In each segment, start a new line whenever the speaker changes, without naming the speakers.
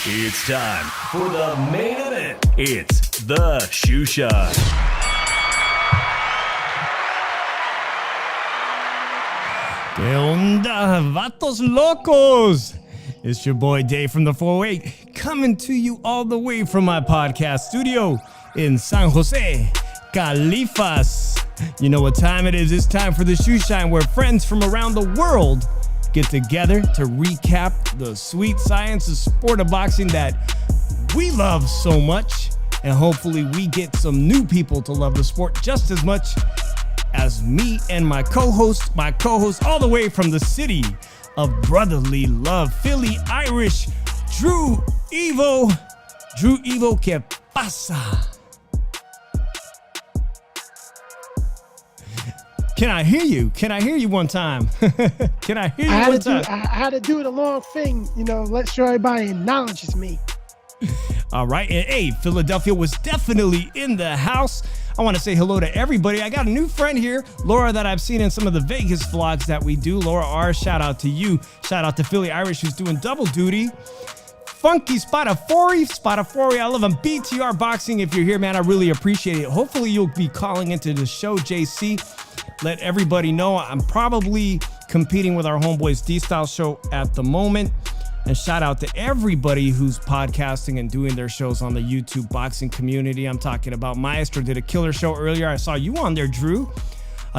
It's time for the main event. It's the Shoe Shine.
¿Qué onda, vatos locos? It's your boy Dave from the 408 coming to you all the way from my podcast studio in San Jose, Califas. You know what time it is? It's time for the Shoe Shine, where friends from around the world get together to recap the sweet science of sport of boxing that we love so much, and hopefully we get some new people to love the sport just as much as me and my co-host all the way from the city of brotherly love, Philly Irish, Drew Evo, ¿qué pasa? Can I hear you? Can I hear you one time? Can I hear you one time?
I had to do the long thing, let sure everybody acknowledges me.
All right. And hey, Philadelphia was definitely in the house. I want to say hello to everybody. I got a new friend here, Laura, that I've seen in some of the Vegas vlogs that we do. Laura R, shout out to you. Shout out to Philly Irish, who's doing double duty. Funky Spotafori, I love him. BTR Boxing, if you're here, man, I really appreciate it. Hopefully you'll be calling into the show, JC. Let everybody know I'm probably competing with our homeboys D-Style show at the moment. And shout out to everybody who's podcasting and doing their shows on the YouTube boxing community. I'm talking about Maestro did a killer show earlier. I saw you on there, Drew.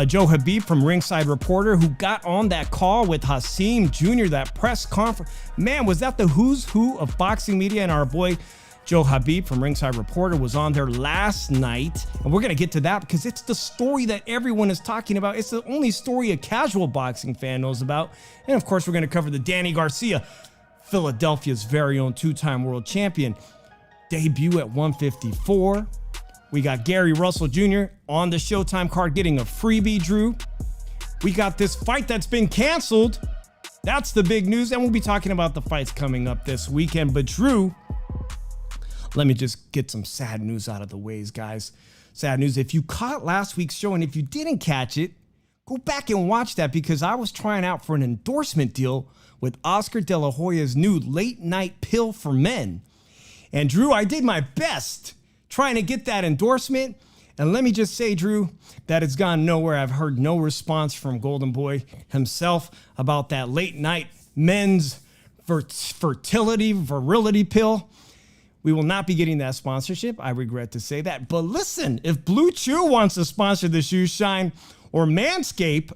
Joe Habib from Ringside Reporter, who got on that call with Hasim Jr., that press conference. Man, was that the who's who of boxing media? And our boy Joe Habib from Ringside Reporter was on there last night. And we're going to get to that because it's the story that everyone is talking about. It's the only story a casual boxing fan knows about. And of course, we're going to cover the Danny Garcia, Philadelphia's very own two-time world champion, debut at 154. We got Gary Russell Jr. on the Showtime card getting a freebie, Drew. We got this fight that's been canceled. That's the big news. And we'll be talking about the fights coming up this weekend. But Drew, let me just get some sad news out of the ways, guys. Sad news. If you caught last week's show and if you didn't catch it, go back and watch that because I was trying out for an endorsement deal with Oscar De La Hoya's new late night pill for men. And Drew, I did my best trying to get that endorsement. And let me just say, Drew, that it's gone nowhere. I've heard no response from Golden Boy himself about that late night men's virility pill. We will not be getting that sponsorship. I regret to say that. But listen, if Blue Chew wants to sponsor the Shoe Shine or Manscaped,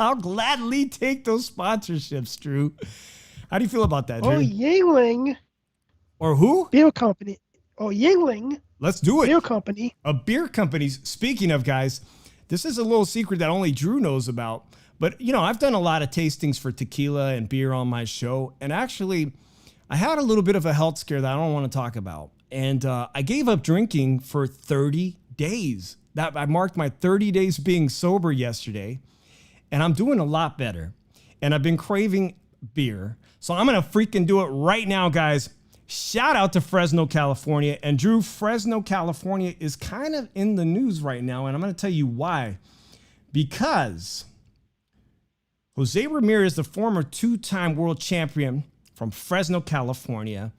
I'll gladly take those sponsorships, Drew. How do you feel about that, Drew?
Oh, Yingling.
Or who?
Beer company. Oh, Yingling.
Let's do it.
Beer company.
A beer company. Speaking of, guys, this is a little secret that only Drew knows about. But, I've done a lot of tastings for tequila and beer on my show. And actually, I had a little bit of a health scare that I don't want to talk about. And I gave up drinking for 30 days. I marked my 30 days being sober yesterday. And I'm doing a lot better. And I've been craving beer. So I'm going to freaking do it right now, guys. Shout out to Fresno, California. And Drew, Fresno, California is kind of in the news right now. And I'm going to tell you why. Because Jose Ramirez, the former two-time world champion from Fresno, California,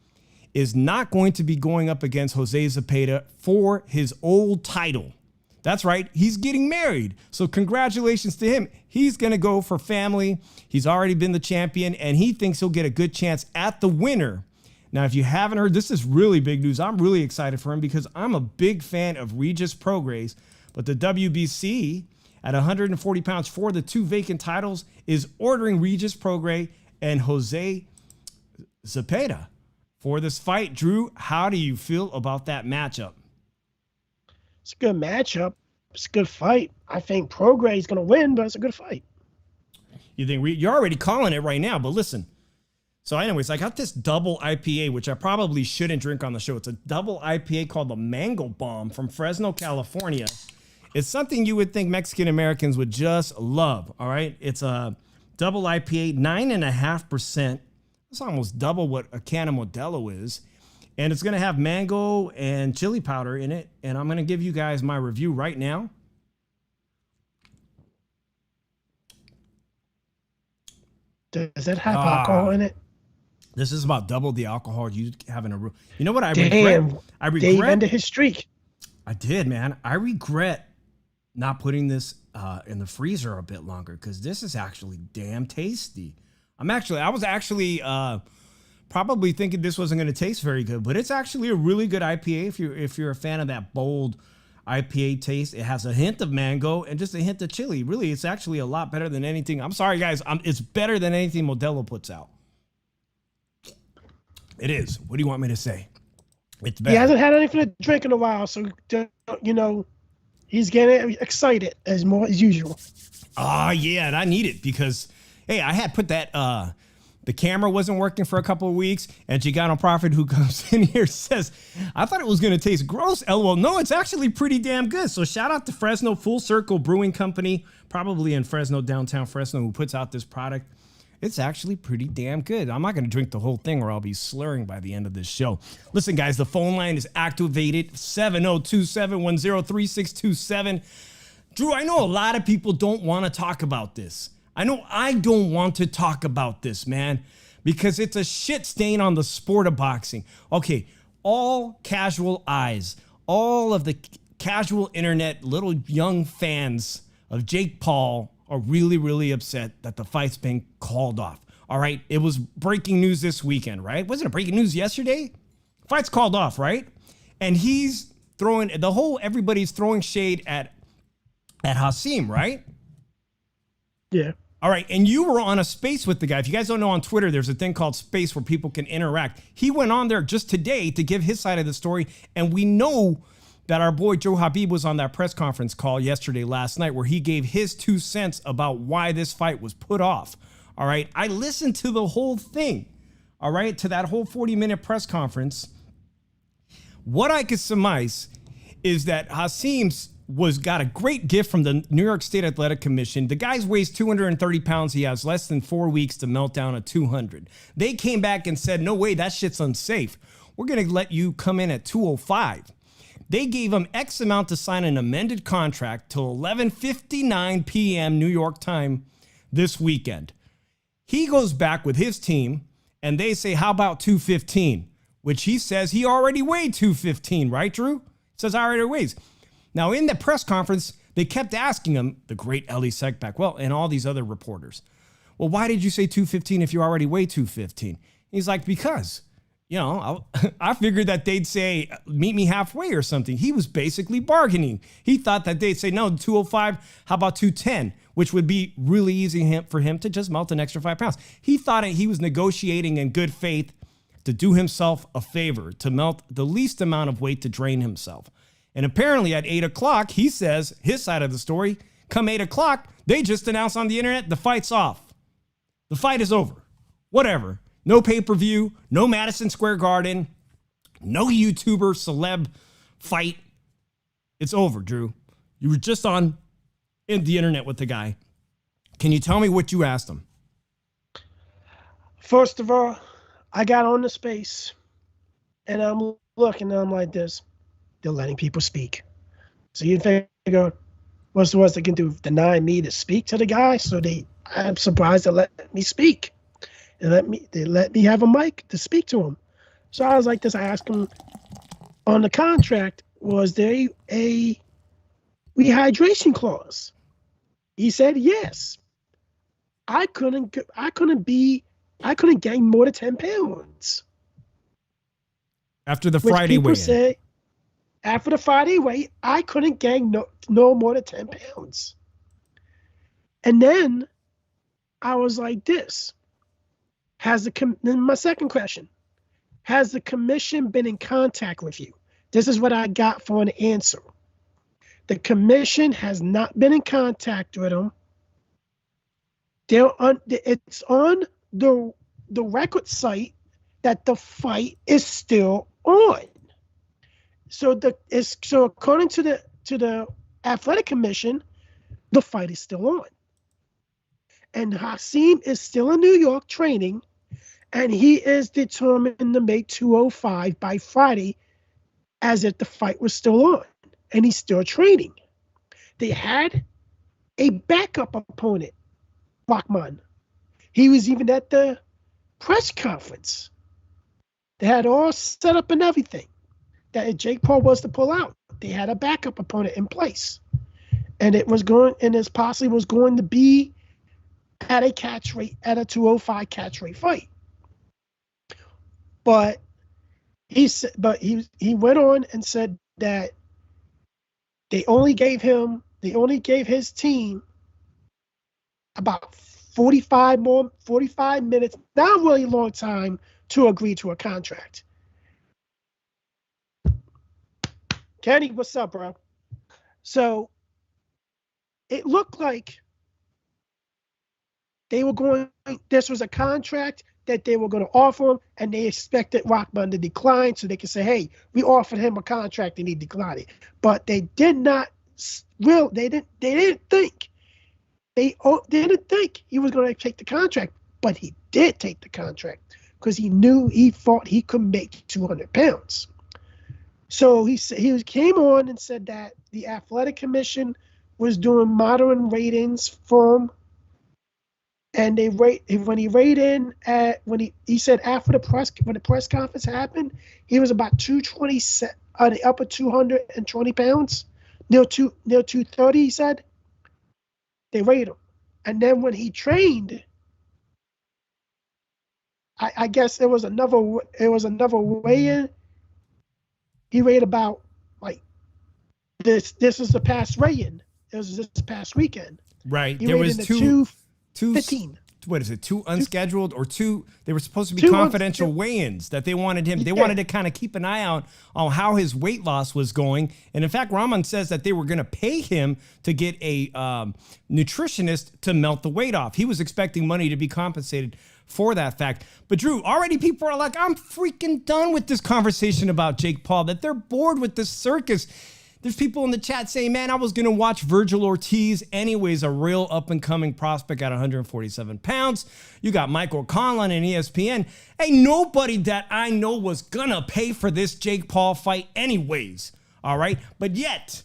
is not going to be going up against Jose Zepeda for his old title. That's right. He's getting married. So congratulations to him. He's going to go for family. He's already been the champion, and he thinks he'll get a good chance at the winner. Now, if you haven't heard, this is really big news. I'm really excited for him because I'm a big fan of Regis Prograis, but the WBC at 140 pounds for the 2 vacant titles is ordering Regis Prograis and Jose Zepeda for this fight. Drew, how do you feel about that matchup?
It's a good matchup. It's a good fight. I think Prograis is going to win, but it's a good fight.
You think you're already calling it right now, but listen. So anyways, I got this double IPA, which I probably shouldn't drink on the show. It's a double IPA called the Mango Bomb from Fresno, California. It's something you would think Mexican Americans would just love, all right? It's a double IPA, 9.5%. It's almost double what a can of Modelo is. And it's going to have mango and chili powder in it. And I'm going to give you guys my review right now.
Does it have alcohol in it?
This is about double the alcohol you have in a room. You know what I
regret?
regret.
Dave ended his streak.
I did, man. I regret not putting this in the freezer a bit longer because this is actually damn tasty. I was actually probably thinking this wasn't going to taste very good, but it's actually a really good IPA if you're a fan of that bold IPA taste. It has a hint of mango and just a hint of chili. Really, it's actually a lot better than anything. I'm sorry, guys. It's better than anything Modelo puts out. It is. What do you want me to say? It's better.
He hasn't had anything to drink in a while, so he's getting excited as usual.
Yeah, and I need it because, hey, I had put that the camera wasn't working for a couple of weeks, and Chicano Prophet, who comes in here, says, I thought it was going to taste gross. LOL. No, it's actually pretty damn good. So shout out to Fresno Full Circle Brewing Company, probably in Fresno, downtown Fresno, who puts out this product. It's actually pretty damn good. I'm not going to drink the whole thing or I'll be slurring by the end of this show. Listen, guys, the phone line is activated, 702-710-3627. Drew, I know a lot of people don't want to talk about this. I know I don't want to talk about this, man, because it's a shit stain on the sport of boxing. Okay, all casual eyes, all of the casual internet, little young fans of Jake Paul are really, really upset that the fight's been called off. All right, it was breaking news this weekend, right? Wasn't it breaking news yesterday? Fight's called off, right? And he's throwing everybody's throwing shade at Hasim, right?
Yeah.
All right, and you were on a space with the guy. If you guys don't know, on Twitter, there's a thing called Space where people can interact. He went on there just today to give his side of the story, and we know that our boy Joe Habib was on that press conference call last night, where he gave his 2 cents about why this fight was put off. All right, I listened to the whole thing, all right, to that whole 40-minute press conference. What I could surmise is that Hasim's got a great gift from the New York State Athletic Commission. The guy weighs 230 pounds. He has less than 4 weeks to melt down a 200. They came back and said, no way, that shit's unsafe. We're going to let you come in at 205. They gave him X amount to sign an amended contract till 11:59 p.m. New York time this weekend. He goes back with his team and they say, how about 215? Which he says he already weighed 215, right, Drew? Says I already weighs. Now, in the press conference, they kept asking him, the great Ellie Seckbach, and all these other reporters, well, why did you say 215 if you already weigh 215? He's like, because, I figured that they'd say, meet me halfway or something. He was basically bargaining. He thought that they'd say, no, 205, how about 210, which would be really easy for him to just melt an extra 5 pounds. He thought he was negotiating in good faith to do himself a favor, to melt the least amount of weight to drain himself. And apparently at 8 o'clock, he says his side of the story, come 8 o'clock, they just announced on the internet, the fight's off. The fight is over. Whatever. No pay-per-view, no Madison Square Garden, no YouTuber celeb fight. It's over, Drew. You were just on the internet with the guy. Can you tell me what you asked him?
First of all, I got on the space and I'm looking and I'm like this. They're letting people speak. So you figure, what's the worst they can do? Deny me to speak to the guy? So I'm surprised they let me speak. They let me have a mic to speak to him. So I was like this. I asked him, on the contract, was there a rehydration clause? He said yes. I couldn't gain more than 10 pounds.
After the Friday weigh-in.
Say, after the Friday weigh, I couldn't gain no more than 10 pounds. And then I was like this. Then my second question, has the commission been in contact with you? This is what I got for an answer. The commission has not been in contact with him. It's on the record site that the fight is still on. So according to the athletic commission, the fight is still on. And Hasim is still in New York training, and he is determined to make 205 by Friday as if the fight was still on. And he's still training. They had a backup opponent, Rahman. He was even at the press conference. They had all set up and everything. That if Jake Paul was to pull out, they had a backup opponent in place. And it possibly was going to be at a 205 catch rate fight. But he went on and said that they only gave his team about 45 minutes, not a really long time, to agree to a contract. Kenny, what's up, bro? So it looked like this was a contract that they were going to offer him, and they expected Rahman to decline so they could say, hey, we offered him a contract and he declined it. But they did not they didn't think he was going to take the contract, but he did take the contract because he thought he could make 200 pounds. So he came on and said that the athletic commission was doing modern ratings for him. And when he said after when the press conference happened, he was about 220 on the upper 220 pounds, near 230. He said they rated him, and then when he trained, I guess it was another weigh-in. He weighed about like this. This is the past weigh-in. It was this past weekend.
Right.
He
there was two
15.
What is it? Two unscheduled or two? They were supposed to be confidential weigh-ins that they wanted him. They wanted to kind of keep an eye out on how his weight loss was going. And in fact, Rahman says that they were going to pay him to get a nutritionist to melt the weight off. He was expecting money to be compensated for that fact. But Drew, already people are like, I'm freaking done with this conversation about Jake Paul, that they're bored with this circus. There's people in the chat saying, man, I was going to watch Virgil Ortiz anyways, a real up-and-coming prospect at 147 pounds. You got Michael Conlon and ESPN. Hey, nobody that I know was going to pay for this Jake Paul fight anyways, all right? But yet,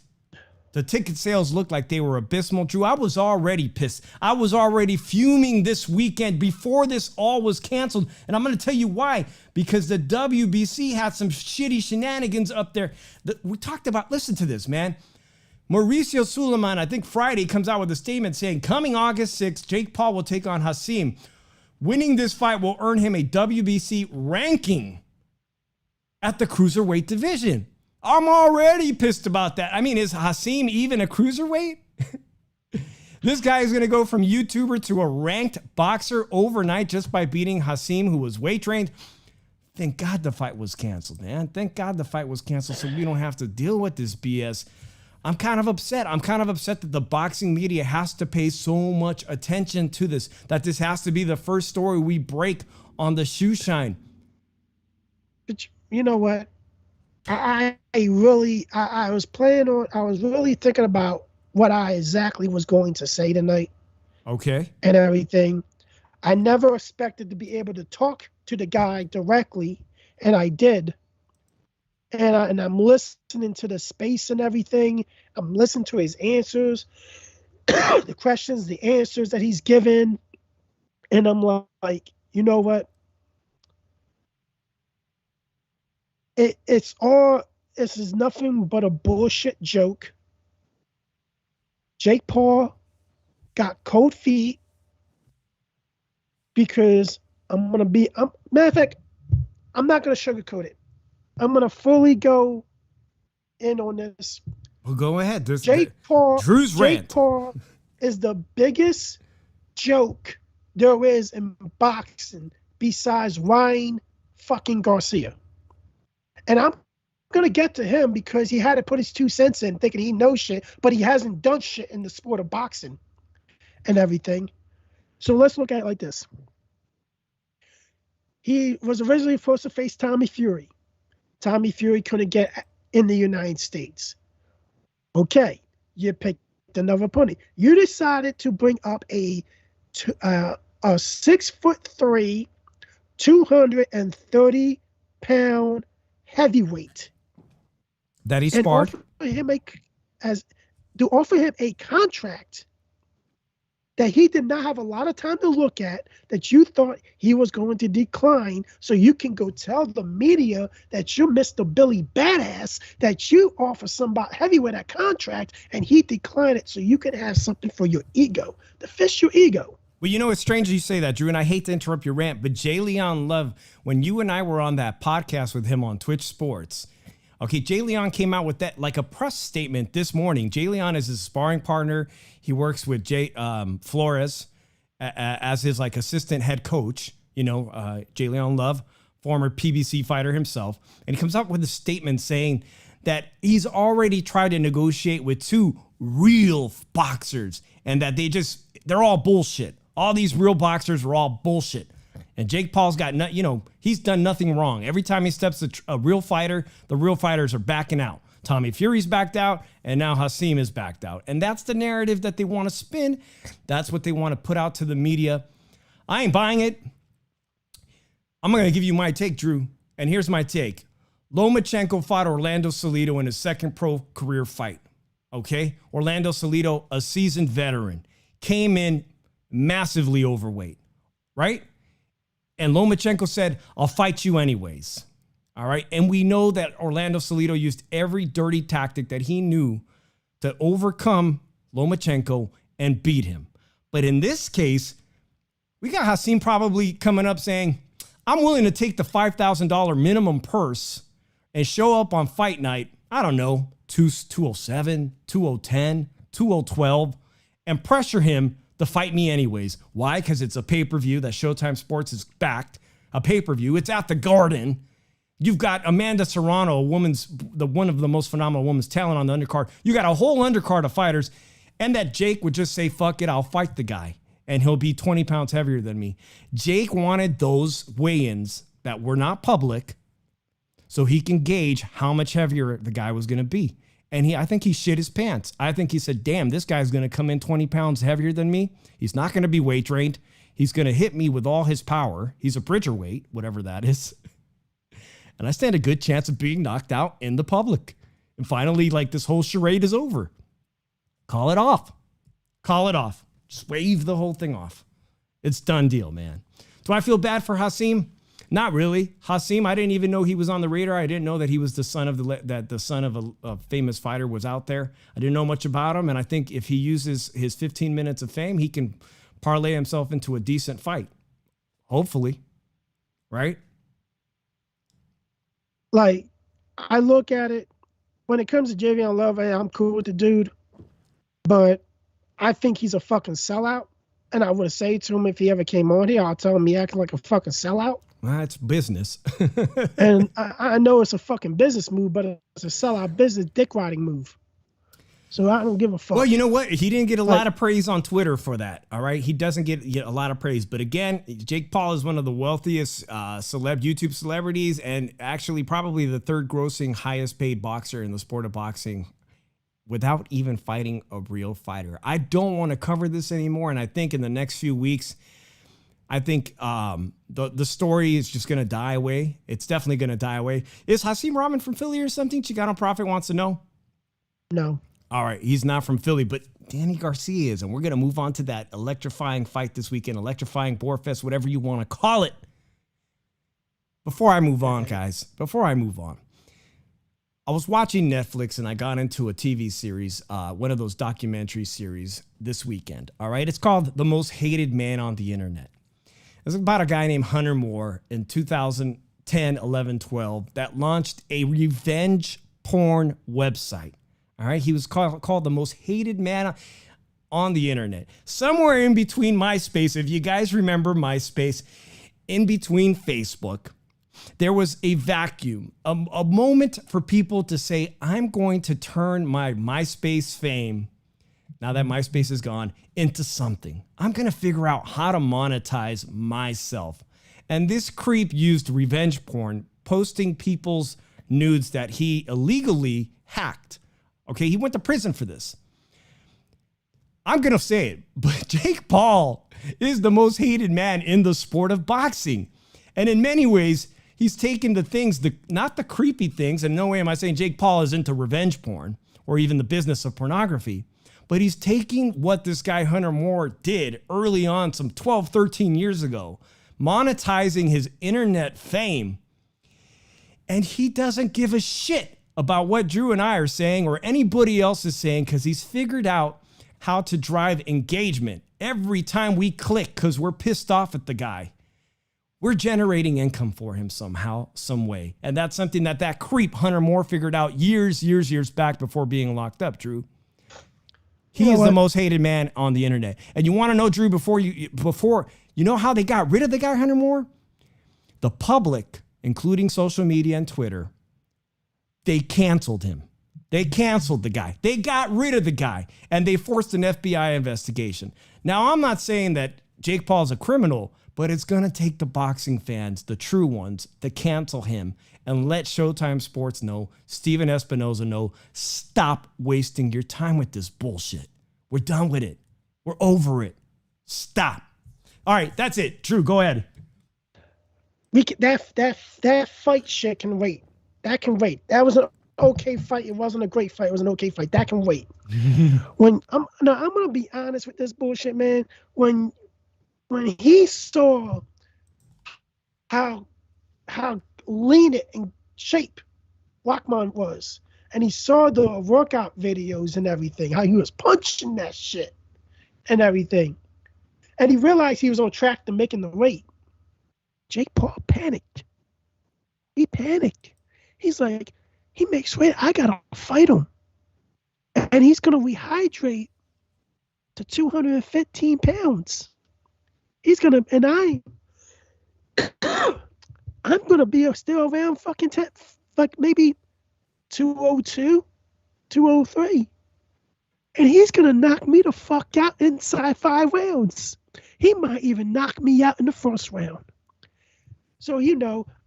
the ticket sales looked like they were abysmal. Drew, I was already pissed. I was already fuming this weekend before this all was canceled. And I'm going to tell you why. Because the WBC had some shitty shenanigans up there. We talked about, listen to this, man. Mauricio Suleiman, I think Friday, comes out with a statement saying, coming August 6th, Jake Paul will take on Hasim. Winning this fight will earn him a WBC ranking at the cruiserweight division. I'm already pissed about that. I mean, is Hasim even a cruiserweight? This guy is going to go from YouTuber to a ranked boxer overnight just by beating Hasim, who was weight trained. Thank God the fight was canceled, man. Thank God the fight was canceled so we don't have to deal with this BS. I'm kind of upset. I'm kind of upset that the boxing media has to pay so much attention to this, that this has to be the first story we break on the Shoe Shine.
But you know what? I was really thinking about what I exactly was going to say tonight.
Okay.
And everything. I never expected to be able to talk to the guy directly, and I did. And I'm listening to the space and everything. I'm listening to his answers, the questions, the answers that he's given. And I'm like, you know what? This is nothing but a bullshit joke. Jake Paul got cold feet because matter of fact, I'm not going to sugarcoat it. I'm going to fully go in on this.
Well, go ahead.
Jake
rant.
Paul is the biggest joke there is in boxing besides Ryan fucking Garcia. And I'm going to get to him because he had to put his 2 cents in thinking he knows shit, but he hasn't done shit in the sport of boxing and everything. So let's look at it like this. He was originally supposed to face Tommy Fury. Tommy Fury couldn't get in the United States. Okay, you picked another opponent. You decided to bring up a 6'3", 230-pound heavyweight.
That he sparred.
Offer him a contract that he did not have a lot of time to look at, that you thought he was going to decline, so you can go tell the media that you're Mr. Billy Badass, that you offer somebody heavyweight a contract, and he declined it so you can have something for your ego, to fish your ego.
Well, you know, it's strange you say that, Drew, and I hate to interrupt your rant, but Jay Leon Love, when you and I were on that podcast with him on Twitch Sports, okay, Jay Leon came out with that, like a press statement this morning. Jay Leon is his sparring partner. He works with Jay Flores as his like assistant head coach. You know, Jay Leon Love, former PBC fighter himself. And he comes out with a statement saying that he's already tried to negotiate with 2 real boxers and that they're all bullshit. All these real boxers are all bullshit. And Jake Paul's got, he's done nothing wrong. Every time he steps a real fighter, the real fighters are backing out. Tommy Fury's backed out, and now Hasim is backed out. And that's the narrative that they want to spin. That's what they want to put out to the media. I ain't buying it. I'm going to give you my take, Drew. And here's my take. Lomachenko fought Orlando Salido in his second pro career fight. Okay? Orlando Salido, a seasoned veteran, came in massively overweight. Right? And Lomachenko said, I'll fight you anyways. All right. And we know that Orlando Salido used every dirty tactic that he knew to overcome Lomachenko and beat him. But in this case, we got Hasim probably coming up saying, I'm willing to take the $5,000 minimum purse and show up on fight night, I don't know, 207, 2010, 2012, and pressure him to fight me anyways. Why? Because it's a pay-per-view that Showtime Sports has backed. A pay-per-view. It's at the Garden. You've got Amanda Serrano, one of the most phenomenal women's talent on the undercard. You got a whole undercard of fighters, and that Jake would just say, fuck it, I'll fight the guy, and he'll be 20 pounds heavier than me. Jake wanted those weigh-ins that were not public so he can gauge how much heavier the guy was going to be. And I think he shit his pants. I think he said, damn, this guy's going to come in 20 pounds heavier than me. He's not going to be weight trained. He's going to hit me with all his power. He's a bridger weight, whatever that is. And I stand a good chance of being knocked out in the public. And finally, like, this whole charade is over. Call it off. Call it off. Just wave the whole thing off. It's done deal, man. Do I feel bad for Hasim? Not really. Hasim, I didn't even know he was on the radar. I didn't know that he was the son of a famous fighter was out there. I didn't know much about him. And I think if he uses his 15 minutes of fame, he can parlay himself into a decent fight. Hopefully. Right?
Like, I look at it, when it comes to Javion Love, I'm cool with the dude, but I think he's a fucking sellout. And I would say to him, if he ever came on here, I'll tell him he acting like a fucking sellout.
Well, it's business.
And I know it's a fucking business move, but it's a sellout business dick riding move. So I don't give a fuck.
Well, you know what? He didn't get a lot of praise on Twitter for that. All right. He doesn't get a lot of praise. But again, Jake Paul is one of the wealthiest YouTube celebrities, and actually probably the third grossing highest paid boxer in the sport of boxing without even fighting a real fighter. I don't want to cover this anymore. And I think in the next few weeks, I think the story is just going to die away. It's definitely going to die away. Is Hasim Rahman from Philly or something? Chicano Prophet wants to know.
No.
All right, he's not from Philly, but Danny Garcia is, and we're going to move on to that electrifying fight this weekend, electrifying Boarfest, whatever you want to call it. Before I move on, guys, I was watching Netflix and I got into a TV series, one of those documentary series this weekend. All right. It's called The Most Hated Man on the Internet. It's about a guy named Hunter Moore in 2010, 11, 12 that launched a revenge porn website. All right. He was called The Most Hated Man on the Internet. Somewhere in between MySpace, if you guys remember MySpace, in between Facebook, there was a vacuum, a moment for people to say, I'm going to turn my MySpace fame, now that MySpace is gone, into something. I'm going to figure out how to monetize myself. And this creep used revenge porn, posting people's nudes that he illegally hacked. Okay, he went to prison for this. I'm going to say it, but Jake Paul is the most hated man in the sport of boxing. And in many ways, he's taken the things, not the creepy things, and no way am I saying Jake Paul is into revenge porn or even the business of pornography, but he's taking what this guy Hunter Moore did early on, some 12, 13 years ago, monetizing his internet fame, and he doesn't give a shit about what Drew and I are saying or anybody else is saying because he's figured out how to drive engagement every time we click because we're pissed off at the guy. We're generating income for him somehow, some way. And that's something that creep Hunter Moore figured out years back before being locked up, Drew. He is the most hated man on the internet. And you want to know, Drew, before you know how they got rid of the guy Hunter Moore? The public, including social media and Twitter, they canceled him. They canceled the guy. They got rid of the guy and they forced an FBI investigation. Now, I'm not saying that Jake Paul's a criminal, but it's going to take the boxing fans, the true ones, to cancel him and let Showtime Sports know, Steven Espinoza know, stop wasting your time with this bullshit. We're done with it. We're over it. Stop. All right, that's it. Drew, go ahead.
That fight shit can wait. That can wait. That was an okay fight. It wasn't a great fight. It was an okay fight. That can wait. I'm gonna be honest with this bullshit, man. When he saw how lean it in shape Walkman was, and he saw the workout videos and everything, how he was punching that shit and everything, and he realized he was on track to making the weight, Jake Paul panicked. He panicked. He's like, he makes weight. I gotta fight him, and he's gonna rehydrate to 215 pounds. He's gonna, and I'm gonna be still around fucking 10, like maybe 202, 203, and he's gonna knock me the fuck out inside 5 rounds. He might even knock me out in the first round. So,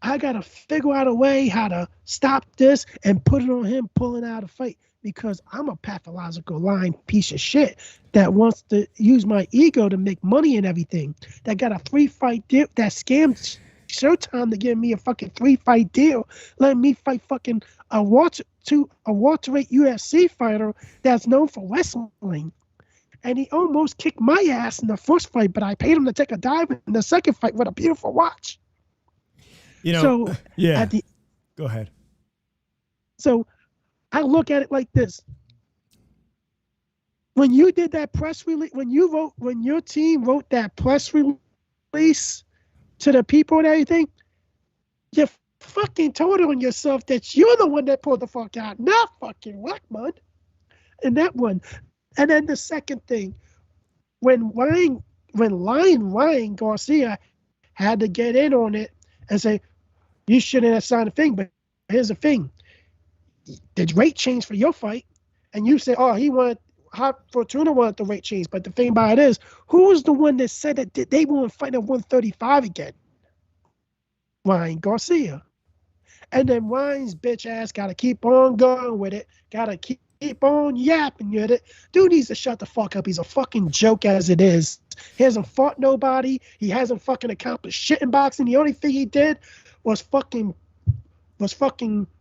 I got to figure out a way how to stop this and put it on him pulling out a fight, because I'm a pathological lying piece of shit that wants to use my ego to make money and everything. That got a 3-fight deal, that scammed Showtime to give me a fucking 3-fight deal, letting me fight fucking a welterweight UFC fighter that's known for wrestling. And he almost kicked my ass in the first fight, but I paid him to take a dive in the second fight with a beautiful watch.
Go ahead.
So I look at it like this. When you did that press release, when your team wrote that press release to the people and everything, you fucking told on yourself that you're the one that pulled the fuck out, not fucking Rockman. And that one. And then the second thing, when Ryan Garcia had to get in on it and say, you shouldn't have signed a thing, but here's the thing. The rate change for your fight, and you say, Fortuna wanted the rate change, but the thing about it is, who was the one that said that they won't fight at 135 again? Ryan Garcia. And then Ryan's bitch ass got to keep on going with it, got to keep on yapping with it. Dude needs to shut the fuck up. He's a fucking joke as it is. He hasn't fought nobody. He hasn't fucking accomplished shit in boxing. The only thing he did was fucking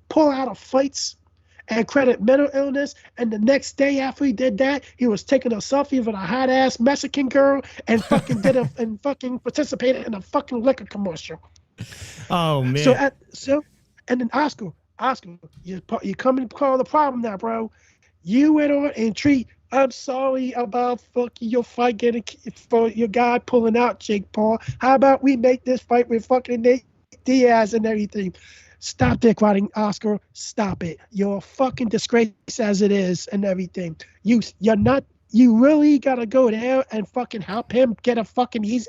pull out of fights and credit mental illness. And the next day after he did that, he was taking a selfie with a hot ass Mexican girl and fucking and fucking participated in a fucking liquor commercial.
Oh man.
So and then Oscar, Oscar, you come and call the problem now, bro. You went on and treat. I'm sorry about fucking your fight getting for your guy pulling out Jake Paul. How about we make this fight with fucking Nate Diaz and everything? Stop dick riding, Oscar. Stop it. You're a fucking disgrace as it is and everything. You're not. You really gotta go there and fucking help him get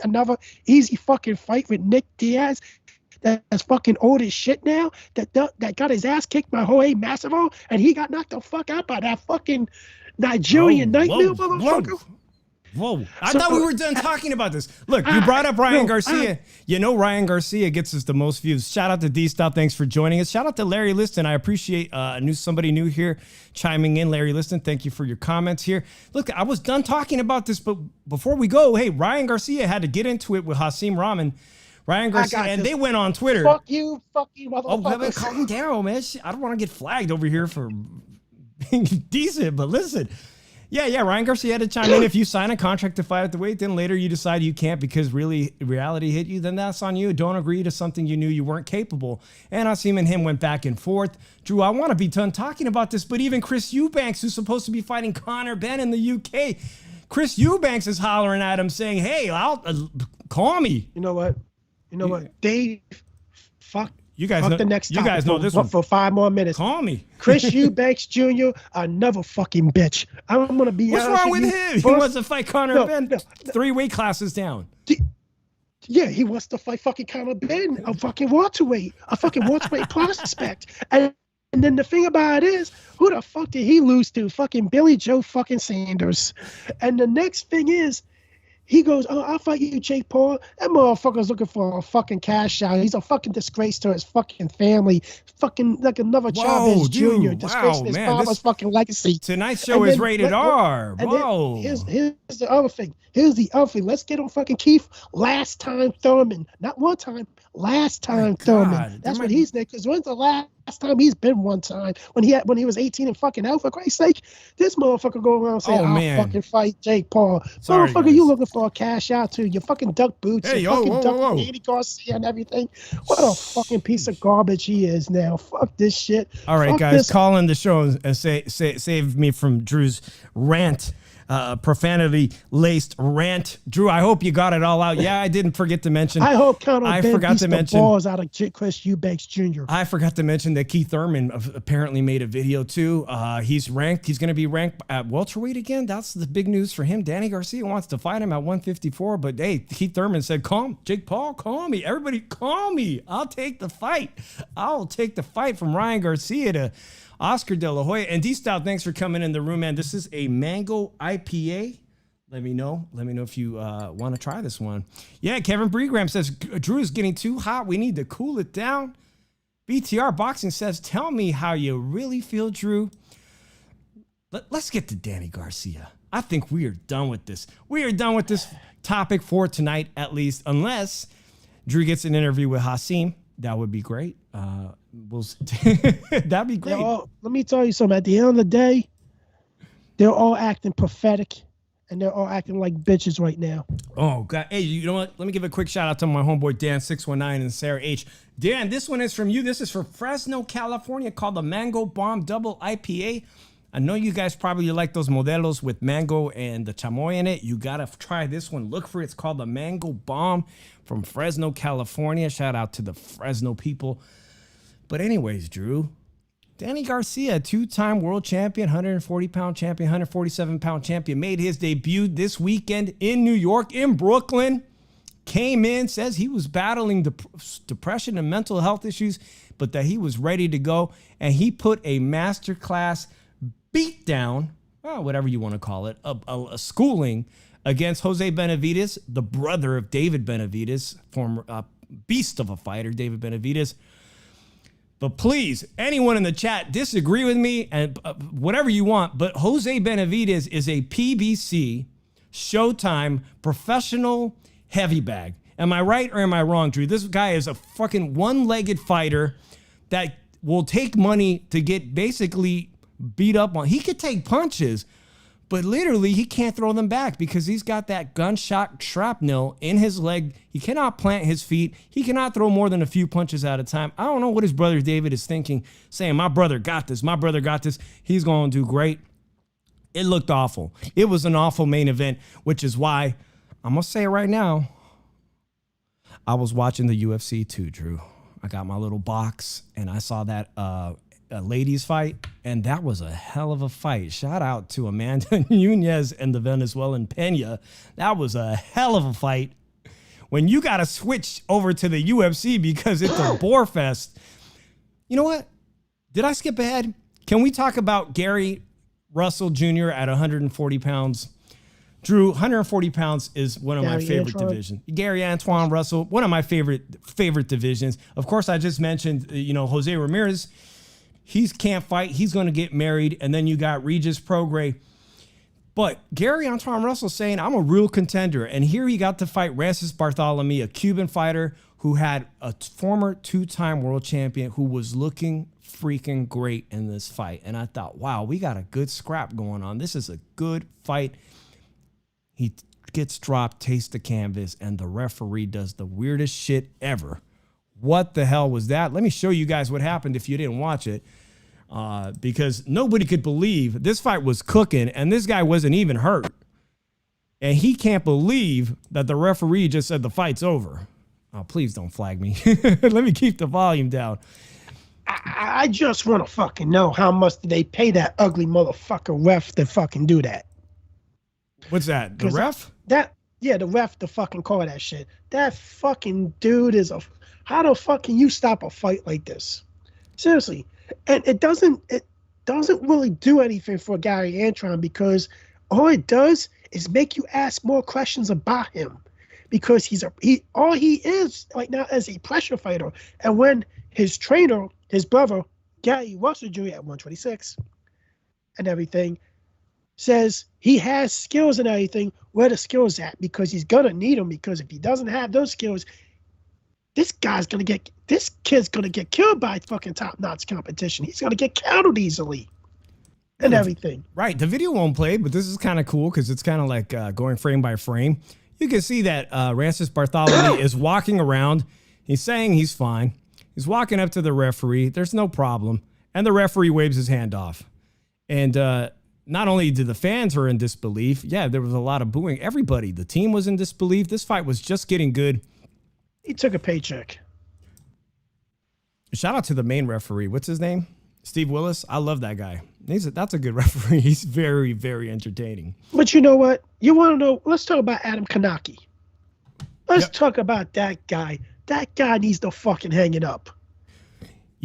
another easy fucking fight with Nick Diaz. That's fucking old as shit now. That got his ass kicked by Jorge Masvidal, and he got knocked the fuck out by that fucking Nigerian nightmare motherfucker.
Whoa. I thought we were done talking about this. Look, you brought up Ryan Garcia. You know Ryan Garcia gets us the most views. Shout out to D-Stop. Thanks for joining us. Shout out to Larry Liston. I appreciate somebody new here chiming in. Larry Liston, thank you for your comments here. Look, I was done talking about this, but before we go, hey, Ryan Garcia had to get into it with Hasim Rahman. Ryan Garcia, and they went on Twitter.
Fuck you, motherfucker.
Oh, calm down, man. I don't want to get flagged over here for being decent, but listen. Yeah, Ryan Garcia had to chime in. If you sign a contract to fight at the weight, then later you decide you can't because really reality hit you, then that's on you. Don't agree to something you knew you weren't capable. And Hasim and him went back and forth. Drew, I want to be done talking about this, but even Chris Eubanks, who's supposed to be fighting Conor Benn in the UK, Chris Eubanks is hollering at him saying, hey, call me.
You know what, Dave, fuck.
You guys know
the next
you guys know this one
for 5 more minutes.
Call me.
Chris Eubanks Jr., another fucking bitch. I'm gonna be
What's
honest
wrong with
you.
him? He wants to fight Conor Benn 3 weight classes down.
Yeah, he wants to fight fucking Conor Benn, a fucking welterweight prospect. And then the thing about it is, who the fuck did he lose to? Fucking Billy Joe fucking Sanders. And the next thing is, he goes, oh, I'll fight you, Jake Paul. That motherfucker's looking for a fucking cash out. He's a fucking disgrace to his fucking family. Fucking like another Chavez Jr. Disgrace to his father's fucking legacy.
Tonight's show is rated R. Whoa.
Here's the other thing. Let's get on fucking Keith last time Thurman. Not one time, last time Thurman. That's what he's next. Because when's the last time he's been one time? When he was 18 and fucking out, for Christ's sake. This motherfucker go around saying, I'll fucking fight Jake Paul.
Sorry,
motherfucker,
guys.
You looking for a cash out too. You fucking duck boots.
Hey,
you fucking duck Ryan Garcia and everything. What a fucking piece of garbage he is now. Fuck this shit.
All right,
Fuck
guys,
this.
call in the show and save me from Drew's rant. Profanity-laced rant. Drew, I hope you got it all out. Yeah, I didn't forget to mention.
I hope Conor Benn beats the balls out of Chris Eubanks Jr.
I forgot to mention that Keith Thurman apparently made a video too. He's ranked. He's going to be ranked at welterweight again. That's the big news for him. Danny Garcia wants to fight him at 154, but hey, Keith Thurman said, Jake Paul, call me. Everybody call me. I'll take the fight. I'll take the fight from Ryan Garcia to Oscar De La Hoya. And D-Style, thanks for coming in the room, man. This is a mango IPA. Let me know if you want to try this one. Yeah, Kevin Bregram says, Drew is getting too hot. We need to cool it down. BTR Boxing says, tell me how you really feel, Drew. Let's get to Danny Garcia. I think we are done with this. We are done with this topic for tonight, at least, unless Drew gets an interview with Hasim. That would be great. That'd be great.
Let me tell you something. At the end of the day, they're all acting pathetic, and they're all acting like bitches right now.
Oh, God. Hey, you know what? Let me give a quick shout out to my homeboy Dan619 and Sarah H. Dan, this one is from you. This is from Fresno, California, called the Mango Bomb Double IPA. I know you guys probably like those modelos with mango and the chamoy in it. You got to try this one. Look for it. It's called the Mango Bomb from Fresno, California. Shout out to the Fresno people. But anyways, Drew, Danny Garcia, 2-time world champion, 140-pound champion, 147-pound champion, made his debut this weekend in New York, in Brooklyn. Came in, says he was battling depression and mental health issues, but that he was ready to go. And he put a masterclass beat down, whatever you want to call it, a schooling against Jose Benavidez, the brother of David Benavidez, former beast of a fighter, David Benavidez. But please, anyone in the chat, disagree with me and whatever you want, but Jose Benavidez is a PBC Showtime professional heavy bag. Am I right or am I wrong, Drew? This guy is a fucking one-legged fighter that will take money to get basically beat up on. He could take punches, But literally, he can't throw them back because he's got that gunshot shrapnel in his leg. He cannot plant his feet. He cannot throw more than a few punches at a time. I don't know what his brother David is thinking, saying, my brother got this. My brother got this. He's going to do great. It looked awful. It was an awful main event, which is why I'm going to say it right now. I was watching the UFC too, Drew. I got my little box and I saw that a ladies fight, and that was a hell of a fight. Shout out to Amanda Nunes and the Venezuelan Pena. That was a hell of a fight. When you got to switch over to the UFC because it's a bore fest. You know what? Did I skip ahead? Can we talk about Gary Russell Jr. at 140 pounds? Drew, 140 pounds is one of my favorite divisions. Gary Antoine Russell, one of my favorite divisions. Of course, I just mentioned, Jose Ramirez. He can't fight. He's going to get married. And then you got Regis Prograis. But Gary Antoine Russell saying, I'm a real contender. And here he got to fight Francis Barthelemy, a Cuban fighter who had a former two-time world champion who was looking freaking great in this fight. And I thought, wow, we got a good scrap going on. This is a good fight. He gets dropped, tastes the canvas, and the referee does the weirdest shit ever. What the hell was that? Let me show you guys what happened if you didn't watch it. Because nobody could believe this fight was cooking and this guy wasn't even hurt. And he can't believe that the referee just said the fight's over. Oh, please don't flag me. Let me keep the volume down.
I just want to fucking know how much did they pay that ugly motherfucker ref to fucking do that?
What's that? The ref?
The ref to fucking call that shit. That fucking dude is how the fuck can you stop a fight like this? Seriously. And it doesn't really do anything for Gary Antron because all it does is make you ask more questions about him because he is right now as a pressure fighter. And when his trainer, his brother, Gary Russell Jr. at 126 and everything, says he has skills and everything, where the skills at? Because he's gonna need them because if he doesn't have those skills, this kid's gonna get killed by fucking top-notch competition. He's gonna get counted easily and everything.
Right. The video won't play, but this is kind of cool because it's kind of like going frame by frame. You can see that Francis Barthelemy is walking around. He's saying he's fine. He's walking up to the referee. There's no problem. And the referee waves his hand off. And not only did the fans were in disbelief, there was a lot of booing. Everybody, the team was in disbelief. This fight was just getting good.
He took a paycheck.
Shout out to the main referee. What's his name? Steve Willis. I love that guy. That's a good referee. He's very, very entertaining.
But you know what? You want to know? Let's talk about Adam Kanaki. Let's talk about that guy. That guy needs to fucking hang it up.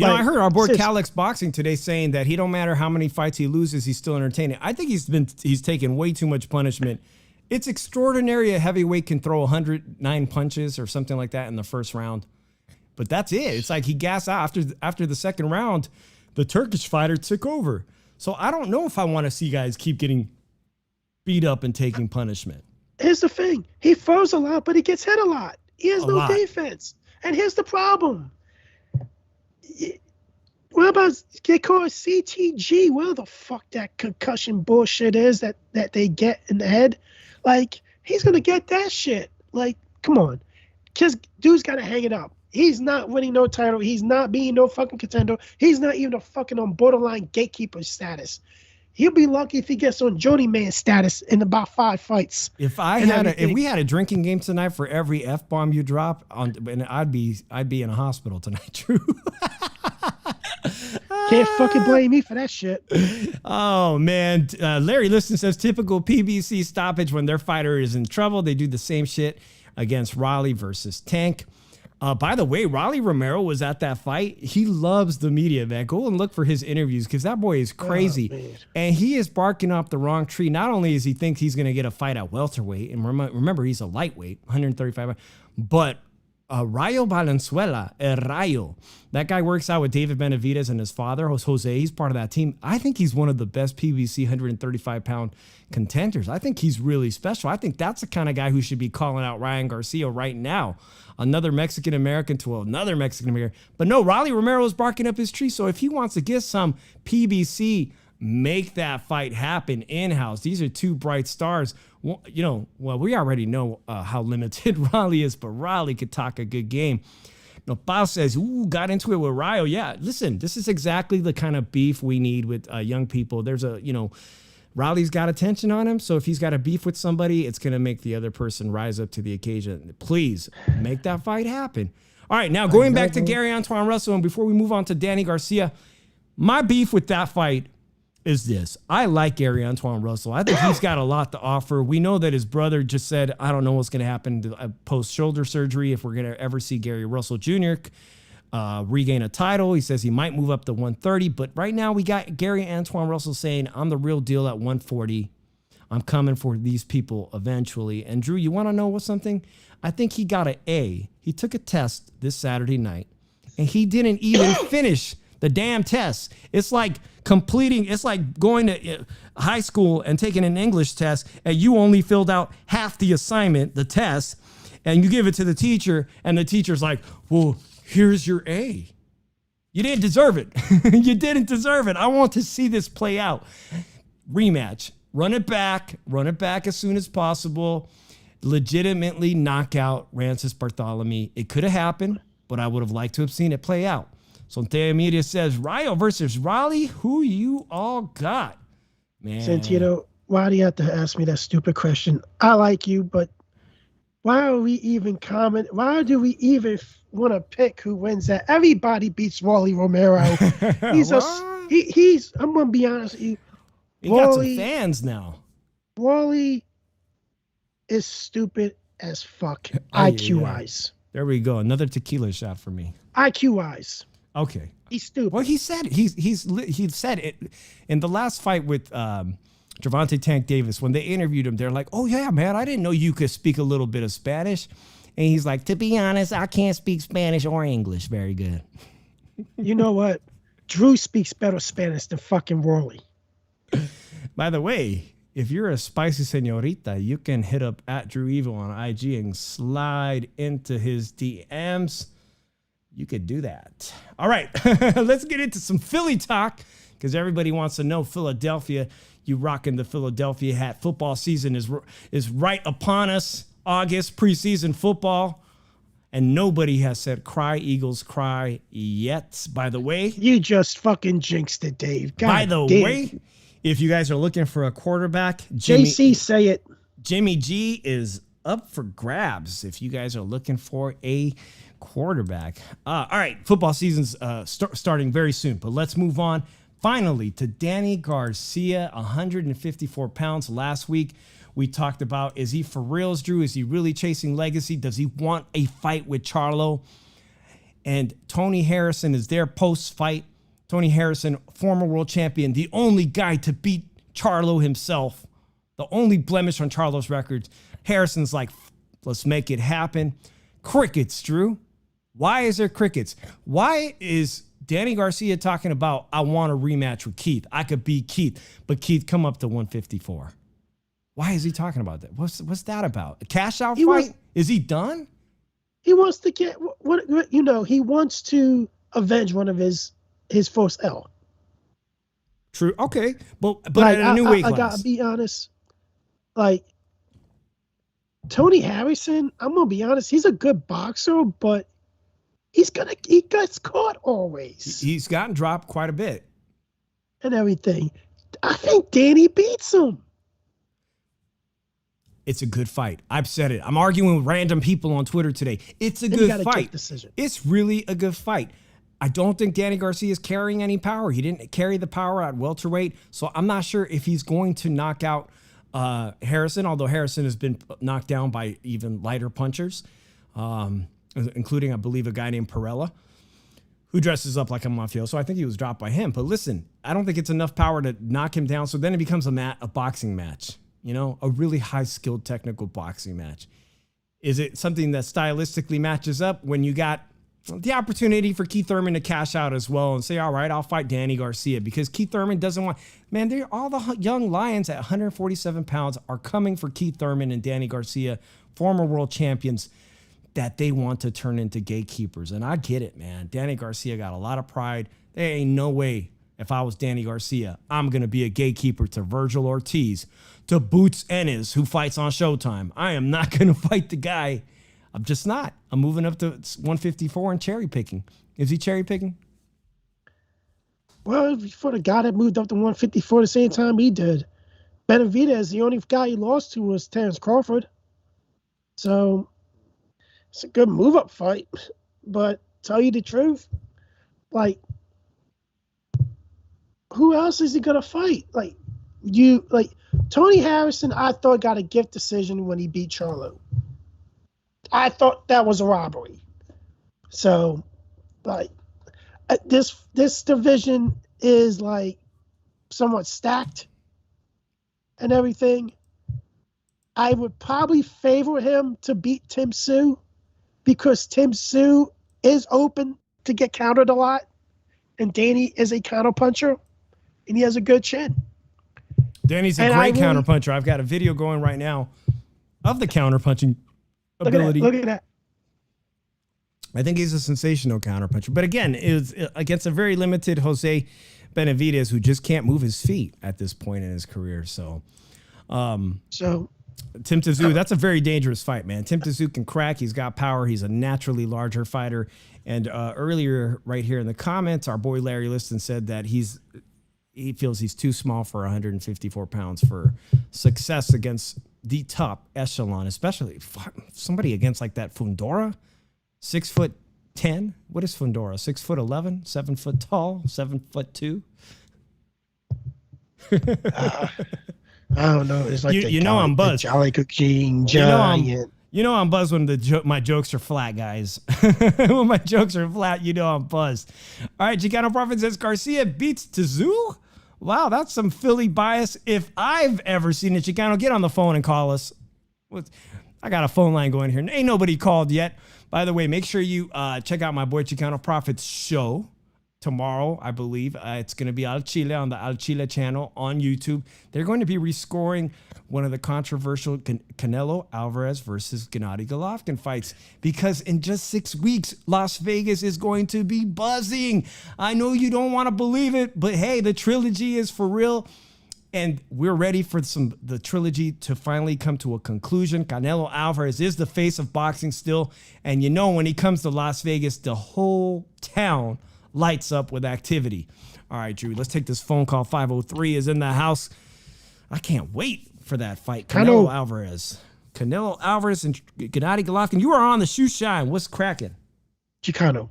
I heard our boy Calix Boxing today saying that he don't matter how many fights he loses, he's still entertaining. I think he's taken way too much punishment. It's extraordinary a heavyweight can throw 109 punches or something like that in the first round. But that's it. It's like he gassed out after the second round, the Turkish fighter took over. So I don't know if I want to see guys keep getting beat up and taking punishment.
Here's the thing. He throws a lot, but he gets hit a lot. He has no defense. And here's the problem. What about they call it CTG? Where the fuck that concussion bullshit is that they get in the head? Like, he's going to get that shit. Like, come on. Because dude's got to hang it up. He's not winning no title. He's not being no fucking contender. He's not even a fucking on borderline gatekeeper status. He'll be lucky if he gets on Jody Man status in about 5 fights.
If we had a drinking game tonight for every F-bomb you drop, and I'd be in a hospital tonight, Drew.
Can't fucking blame me for that shit.
Oh, man. Larry Liston says, typical PBC stoppage when their fighter is in trouble. They do the same shit against Raleigh versus Tank. By the way, Raleigh Romero was at that fight. He loves the media, man. Go and look for his interviews because that boy is crazy. And he is barking up the wrong tree. Not only does he think he's going to get a fight at welterweight, and remember, he's a lightweight, 135, but Rayo Valenzuela, Rayo. That guy works out with David Benavidez and his father, Jose. He's part of that team. I think he's one of the best PBC 135-pound contenders. I think he's really special. I think that's the kind of guy who should be calling out Ryan Garcia right now. Another Mexican-American to another Mexican-American. But no, Raleigh Romero is barking up his tree. So if he wants to get some PBC Make that fight happen in-house. These are two bright stars. Well, we already know how limited Raleigh is, but Raleigh could talk a good game. Paul says, got into it with Ryo. Yeah, listen, this is exactly the kind of beef we need with young people. There's Raleigh's got attention on him, so if he's got a beef with somebody, it's going to make the other person rise up to the occasion. Please make that fight happen. All right, now going back to Gary Antoine Russell, and before we move on to Danny Garcia, my beef with that fight is this. I like Gary Antoine Russell. I think he's got a lot to offer. We know that his brother just said, I don't know what's going to happen post-shoulder surgery, if we're going to ever see Gary Russell Jr. Regain a title. He says he might move up to 130, but right now we got Gary Antoine Russell saying, I'm the real deal at 140. I'm coming for these people eventually. And Drew, you want to know something? I think he got an A. He took a test this Saturday night, and he didn't even finish the damn test. It's like going to high school and taking an English test, and you only filled out half the assignment, the test, and you give it to the teacher, and the teacher's like, well, here's your A. You didn't deserve it. You didn't deserve it. I want to see this play out. Rematch. Run it back as soon as possible. Legitimately knock out Rancis Barthelemy. It could have happened, but I would have liked to have seen it play out. Santea Media says, Ryo versus Raleigh, who you all got? Man.
Santino, why do you have to ask me that stupid question? I like you, but why are we even comment? Why do we even want to pick who wins that? Everybody beats Wally Romero. He's I'm going to be honest with you.
He got some fans now.
Wally is stupid as fuck. IQ-wise.
There we go. Another tequila shot for me.
IQ-wise.
Okay.
He's stupid.
Well, he said he said it in the last fight with Gervonta Tank Davis. When they interviewed him, they're like, "Oh yeah, man, I didn't know you could speak a little bit of Spanish." And he's like, "To be honest, I can't speak Spanish or English very good."
You know what? Drew speaks better Spanish than fucking Wally.
By the way, if you're a spicy señorita, you can hit up at Drew Evil on IG and slide into his DMs. You could do that. All right, let's get into some Philly talk because everybody wants to know Philadelphia. You rocking the Philadelphia hat. Football season is right upon us. August, preseason football. And nobody has said cry, Eagles, cry yet. By the way.
You just fucking jinxed it, Dave. God
by the
damn.
way, if you guys are looking for a quarterback,
JC, say it.
Jimmy G is up for grabs if you guys are looking for a quarterback. All right, football season's starting very soon, but let's move on finally to Danny Garcia, 154 pounds. Last week, we talked about, is he for reals, Drew? Is he really chasing legacy? Does he want a fight with Charlo? And Tony Harrison is there post-fight. Tony Harrison, former world champion, the only guy to beat Charlo himself, the only blemish on Charlo's record. Harrison's like, let's make it happen. Crickets, Drew. Why is there crickets? Why is Danny Garcia talking about, I want a rematch with Keith? I could beat Keith, but Keith come up to 154. Why is he talking about that? What's that about? A cash out fight? Is he done?
He wants to get he wants to avenge one of his first L.
True. Okay. But like, at a new weight class.
I gotta be honest. Like Tony Harrison, I'm gonna be honest, he's a good boxer, but he gets caught always.
He's gotten dropped quite a bit.
And everything. I think Danny beats him.
It's a good fight. I've said it. I'm arguing with random people on Twitter today. It's a good fight. It's really a good fight. I don't think Danny Garcia is carrying any power. He didn't carry the power at welterweight, so I'm not sure if he's going to knock out Harrison, although Harrison has been knocked down by even lighter punchers, including, I believe, a guy named Perella, who dresses up like a mafioso. So I think he was dropped by him. But listen, I don't think it's enough power to knock him down, so then it becomes a boxing match. A really high-skilled technical boxing match. Is it something that stylistically matches up when you got the opportunity for Keith Thurman to cash out as well and say, all right, I'll fight Danny Garcia? Because Keith Thurman doesn't want... Man, all the young lions at 147 pounds are coming for Keith Thurman and Danny Garcia, former world champions, that they want to turn into gatekeepers. And I get it, man. Danny Garcia got a lot of pride. There ain't no way if I was Danny Garcia, I'm going to be a gatekeeper to Virgil Ortiz, to Boots Ennis, who fights on Showtime. I am not going to fight the guy. I'm just not. I'm moving up to 154 and cherry picking. Is he cherry picking?
Well, for the guy that moved up to 154 the same time he did, Benavidez, the only guy he lost to was Terrence Crawford. So it's a good move-up fight. But tell you the truth, like, who else is he going to fight? Tony Harrison, I thought got a gift decision when he beat Charlo. I thought that was a robbery. So, like, this division is like somewhat stacked and everything. I would probably favor him to beat Tim Tszyu because Tim Tszyu is open to get countered a lot, and Danny is a counterpuncher, and he has a good chin.
Danny's a great counterpuncher. I've got a video going right now of the counterpunching ability.
Look at that.
I think he's a sensational counterpuncher. But again, it's against a very limited Jose Benavidez who just can't move his feet at this point in his career. So Tim Tszyu, that's a very dangerous fight, man. Tim Tszyu can crack. He's got power. He's a naturally larger fighter. And earlier right here in the comments, our boy Larry Liston said that he feels he's too small for 154 pounds for success against the top echelon, especially somebody against like that Fundora. 6'10". What is Fundora? 6'11", 7 foot tall, 7'2".
I don't know. It's like
I'm buzzed.
Jolly Cooking Giant.
I'm buzzed when my jokes are flat, guys. When my jokes are flat, I'm buzzed. All right, Chicano Prophet says Garcia beats Tszyu. Wow, that's some Philly bias if I've ever seen it. Chicano, get on the phone and call us. I got a phone line going here. Ain't nobody called yet. By the way, make sure you check out my boy Chicano Prophet's show tomorrow, I believe. It's going to be Al Chile on the Al Chile channel on YouTube. They're going to be rescoring one of the controversial Canelo Alvarez versus Gennady Golovkin fights because in just 6 weeks, Las Vegas is going to be buzzing. I know you don't want to believe it, but hey, the trilogy is for real. And we're ready for the trilogy to finally come to a conclusion. Canelo Alvarez is the face of boxing still. And when he comes to Las Vegas, the whole town lights up with activity. All right, Drew, let's take this phone call. 503 is in the house. I can't wait for that fight. Canelo Alvarez and Gennady Golovkin. You are on the Shoe Shine. What's cracking?
Chicano.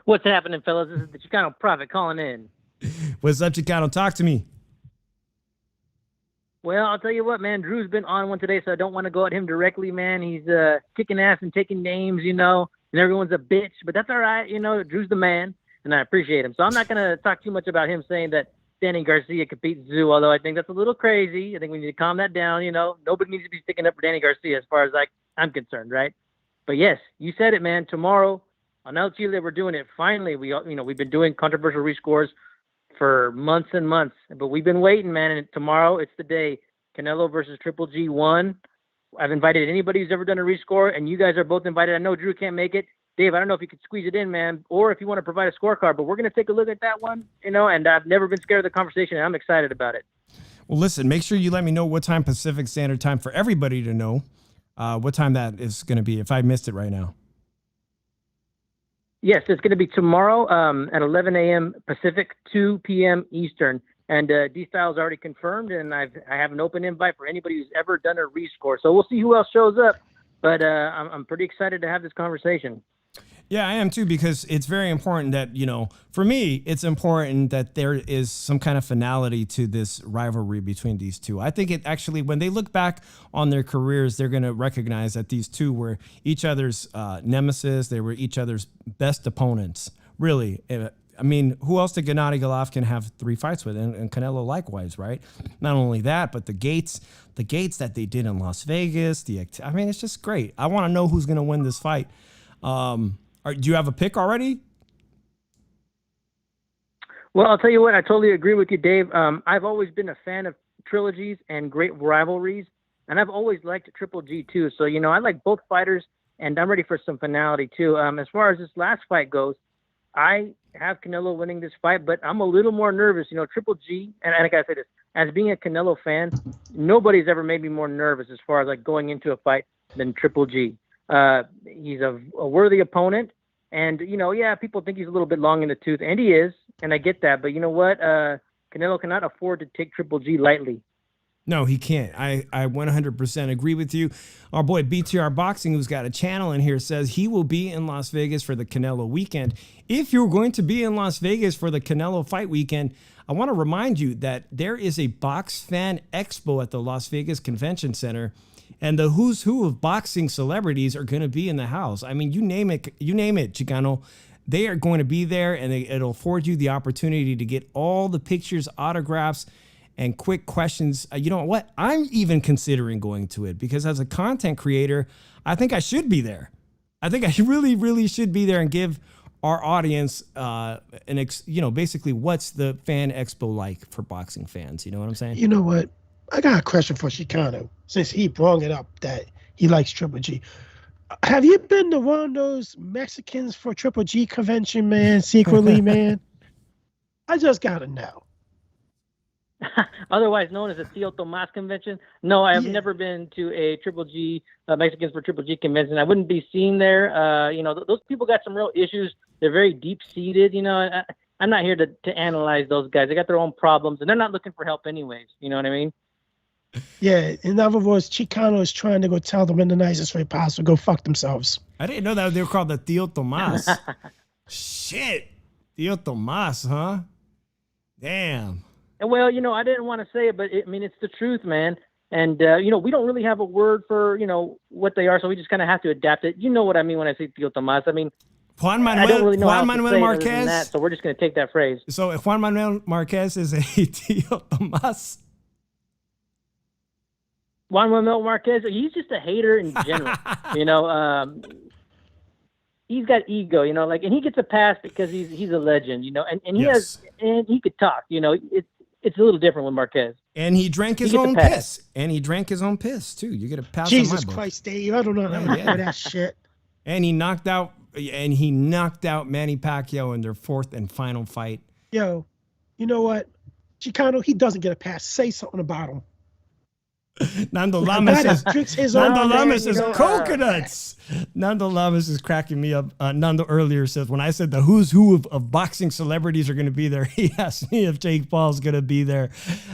What's happening, fellas? This is the Chicano Prophet calling in.
What's up, Chicano? Talk to me.
Well, I'll tell you what, man. Drew's been on one today, so I don't want to go at him directly, man. He's kicking ass and taking names, and everyone's a bitch. But that's all right, Drew's the man, and I appreciate him. So I'm not going to talk too much about him saying that Danny Garcia could beat Tszyu, although I think that's a little crazy. I think we need to calm that down, Nobody needs to be sticking up for Danny Garcia as far as I'm concerned, right? But yes, you said it, man. Tomorrow on El Chile, we're doing it. Finally, we've been doing controversial rescores for months and months, but we've been waiting, man. And tomorrow, it's the day. Canelo versus Triple G1. I've invited anybody who's ever done a rescore, and you guys are both invited. I know Drew can't make it. Dave, I don't know if you could squeeze it in, man, or if you want to provide a scorecard, but we're going to take a look at that one, and I've never been scared of the conversation, and I'm excited about it.
Well, listen, make sure you let me know what time Pacific Standard Time for everybody to know what time that is going to be if I missed it right now.
Yes, it's going to be tomorrow at 11 a.m. Pacific, 2 p.m. Eastern. And D-Style's already confirmed, and I have an open invite for anybody who's ever done a rescore. So we'll see who else shows up. But I'm pretty excited to have this conversation.
Yeah, I am too, because it's very important that, for me, it's important that there is some kind of finality to this rivalry between these two. I think it actually, when they look back on their careers, they're going to recognize that these two were each other's nemesis. They were each other's best opponents, really. I mean, who else did Gennady Golovkin have 3 fights with? And Canelo likewise, right? Not only that, but the gates that they did in Las Vegas. It's just great. I want to know who's going to win this fight. Do you have a pick already?
Well, I'll tell you what. I totally agree with you, Dave. I've always been a fan of trilogies and great rivalries, and I've always liked Triple G too. So, I like both fighters, and I'm ready for some finality too. As far as this last fight goes, I have Canelo winning this fight, but I'm a little more nervous. You know, Triple G, and I gotta say this, as being a Canelo fan, nobody's ever made me more nervous as far as like going into a fight than Triple G. He's a worthy opponent, and you know, yeah, people think he's a little bit long in the tooth, and he is, and I get that. But you know what? Canelo cannot afford to take Triple G lightly.
No, he can't. I 100% agree with you. Our boy BTR Boxing, who's got a channel in here, says he will be in Las Vegas for the Canelo weekend. If you're going to be in Las Vegas for the Canelo fight weekend, I want to remind you that there is a Box Fan Expo at the Las Vegas Convention Center, and the who's who of boxing celebrities are going to be in the house. I mean, you name it, Chicano. They are going to be there, and it'll afford you the opportunity to get all the pictures, autographs, and quick questions. You know what? I'm even considering going to it because as a content creator, I think I should be there. I think I really, really should be there and give our audience, basically what's the fan expo like for boxing fans? You know what I'm saying?
You know what? I got a question for Chicano since he brought it up that he likes Triple G. Have you been to one of those Mexicans for Triple G convention, man, secretly, man? I just got to know.
Otherwise known as a Tío Tomás convention. No, I have never been to a Triple G, Mexicans for Triple G convention. I wouldn't be seen there. Those people got some real issues. They're very deep-seated. You know, I'm not here to analyze those guys. They got their own problems, and they're not looking for help anyways. You know what I mean?
Yeah, in other words, Chicano is trying to go tell them in the nicest way possible, go fuck themselves.
I didn't know that they were called the Tío Tomás. Shit. Tío Tomás, huh? Damn.
Well, I didn't want to say it, but it's the truth, man. And, we don't really have a word for, what they are, so we just kind of have to adapt it. You know what I mean when I say Tío Tomás. I mean,
Juan Manuel,
I don't really know
Juan
how
Manuel
to say
Marquez.
that, so we're just going to take that phrase.
So if Juan Manuel Marquez is a Tío Tomás.
Juan Manuel Marquez, he's just a hater in general. He's got ego, and he gets a pass because he's a legend, and he has, and he could talk, it's a little different with Marquez.
And he drank his own piss. And he drank his own piss too. You get a pass.
Jesus
on my
Christ, Dave! I don't know how to do that shit.
And he knocked out Manny Pacquiao in their fourth and final fight.
Yo, you know what, Chicano? He doesn't get a pass. Say something about him.
Nando Lamas says coconuts. Nando Lamas is cracking me up. Nando earlier says, when I said the who's who of boxing celebrities are going to be there, he asked me if Jake Paul's going to be there.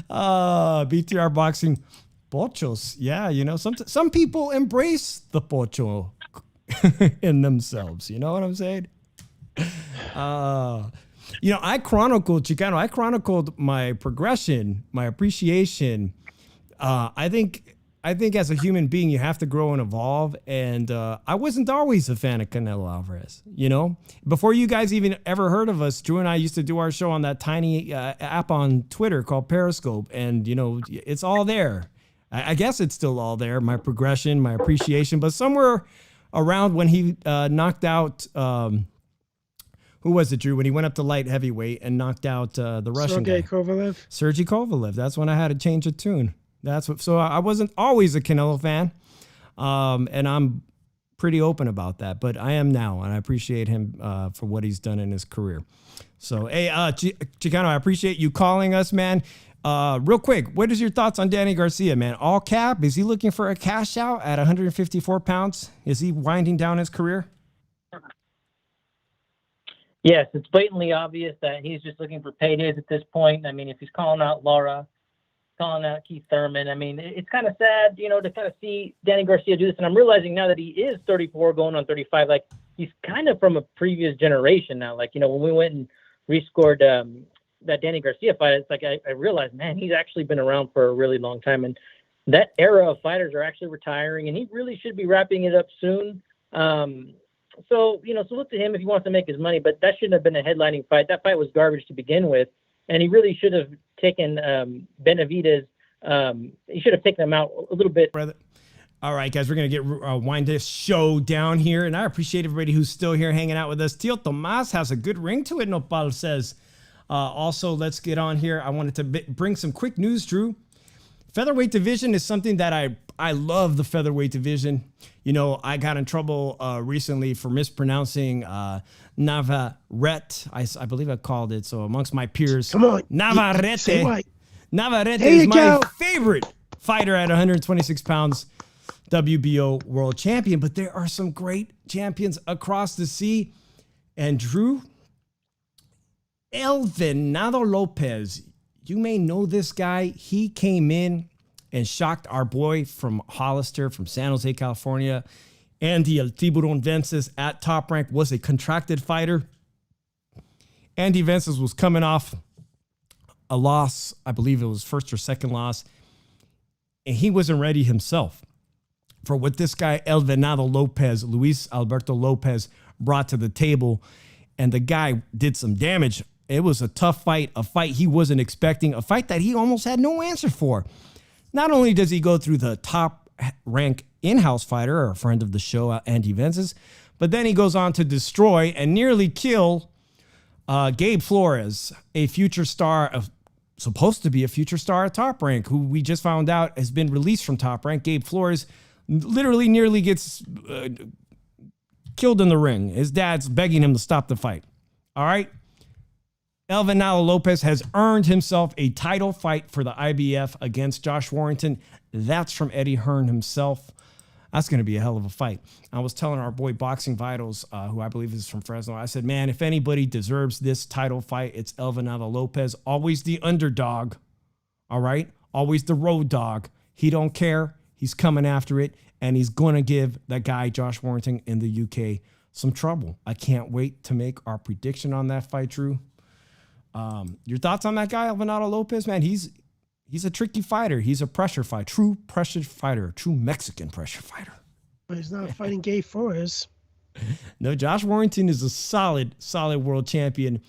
BTR Boxing, pochos. Yeah, some people embrace the pocho in themselves. You know what I'm saying? I chronicled my progression, my appreciation. I think as a human being, you have to grow and evolve. And I wasn't always a fan of Canelo Alvarez. Before you guys even ever heard of us, Drew and I used to do our show on that tiny app on Twitter called Periscope. And, it's all there. I guess it's still all there, my progression, my appreciation. But somewhere around when he knocked out, who was it, Drew? When he went up to light heavyweight and knocked out the Russian guy. Sergey Kovalev. That's when I had to change a tune. So I wasn't always a Canelo fan, and I'm pretty open about that, but I am now, and I appreciate him for what he's done in his career. So, hey, Chicano, I appreciate you calling us, man. Real quick, what is your thoughts on Danny Garcia, man? All cap? Is he looking for a cash out at 154 pounds? Is he winding down his career?
Yes, it's blatantly obvious that he's just looking for paydays at this point. I mean, if he's calling out Laura, calling out Keith Thurman. I mean, it's kind of sad, to kind of see Danny Garcia do this. And I'm realizing now that he is 34 going on 35, like he's kind of from a previous generation now. Like, when we went and rescored that Danny Garcia fight, it's like I realized, man, he's actually been around for a really long time. And that era of fighters are actually retiring, and he really should be wrapping it up soon. So look to him if he wants to make his money, but that shouldn't have been a headlining fight. That fight was garbage to begin with. And he really should have taken Benavidez. He should have taken him out a little bit.
All right, guys, we're going to wind this show down here. And I appreciate everybody who's still here hanging out with us. Tío Tomás has a good ring to it, Nopal says. Also, let's get on here. I wanted to bring some quick news, Drew. Featherweight division is something that I love. The featherweight division. You know, I got in trouble recently for mispronouncing Navarrete. I believe I called it. So amongst my peers,
Come on,
Navarrete.
say right.
Navarrete
There
is
you
my
go.
favorite fighter at 126 pounds, WBO world champion. But there are some great champions across the sea. And Drew, El Venado Lopez. You may know this guy. He came in and shocked our boy from Hollister, from San Jose, California. Andy El Tiburon Vences at Top Rank was a contracted fighter. Andy Vences was coming off a loss. I believe it was first or second loss. And he wasn't ready himself for what this guy, El Venado Lopez, Luis Alberto Lopez, brought to the table. And the guy did some damage. It was a tough fight, a fight he wasn't expecting, a fight that he almost had no answer for. Not only does he go through the top rank in-house fighter, or a friend of the show, Andy Vences, but then he goes on to destroy and nearly kill Gabe Flores, a future star, supposed to be a future star at Top Rank, who we just found out has been released from Top Rank. Gabe Flores literally nearly gets killed in the ring. His dad's begging him to stop the fight. All right? El Venado Lopez has earned himself a title fight for the IBF against Josh Warrington. That's from Eddie Hearn himself. That's going to be a hell of a fight. I was telling our boy Boxing Vitals, who I believe is from Fresno, I said, man, if anybody deserves this title fight, it's El Venado Lopez. Always the underdog, all right? Always the road dog. He don't care. He's coming after it, and he's going to give that guy, Josh Warrington, in the UK some trouble. I can't wait to make our prediction on that fight, Drew. Your thoughts on that guy, El Venado Lopez? Man, he's a tricky fighter. He's a pressure fighter, true pressure fighter, true Mexican pressure fighter.
But he's not fighting Gabe Flores.
No, Josh Warrington is a solid world champion.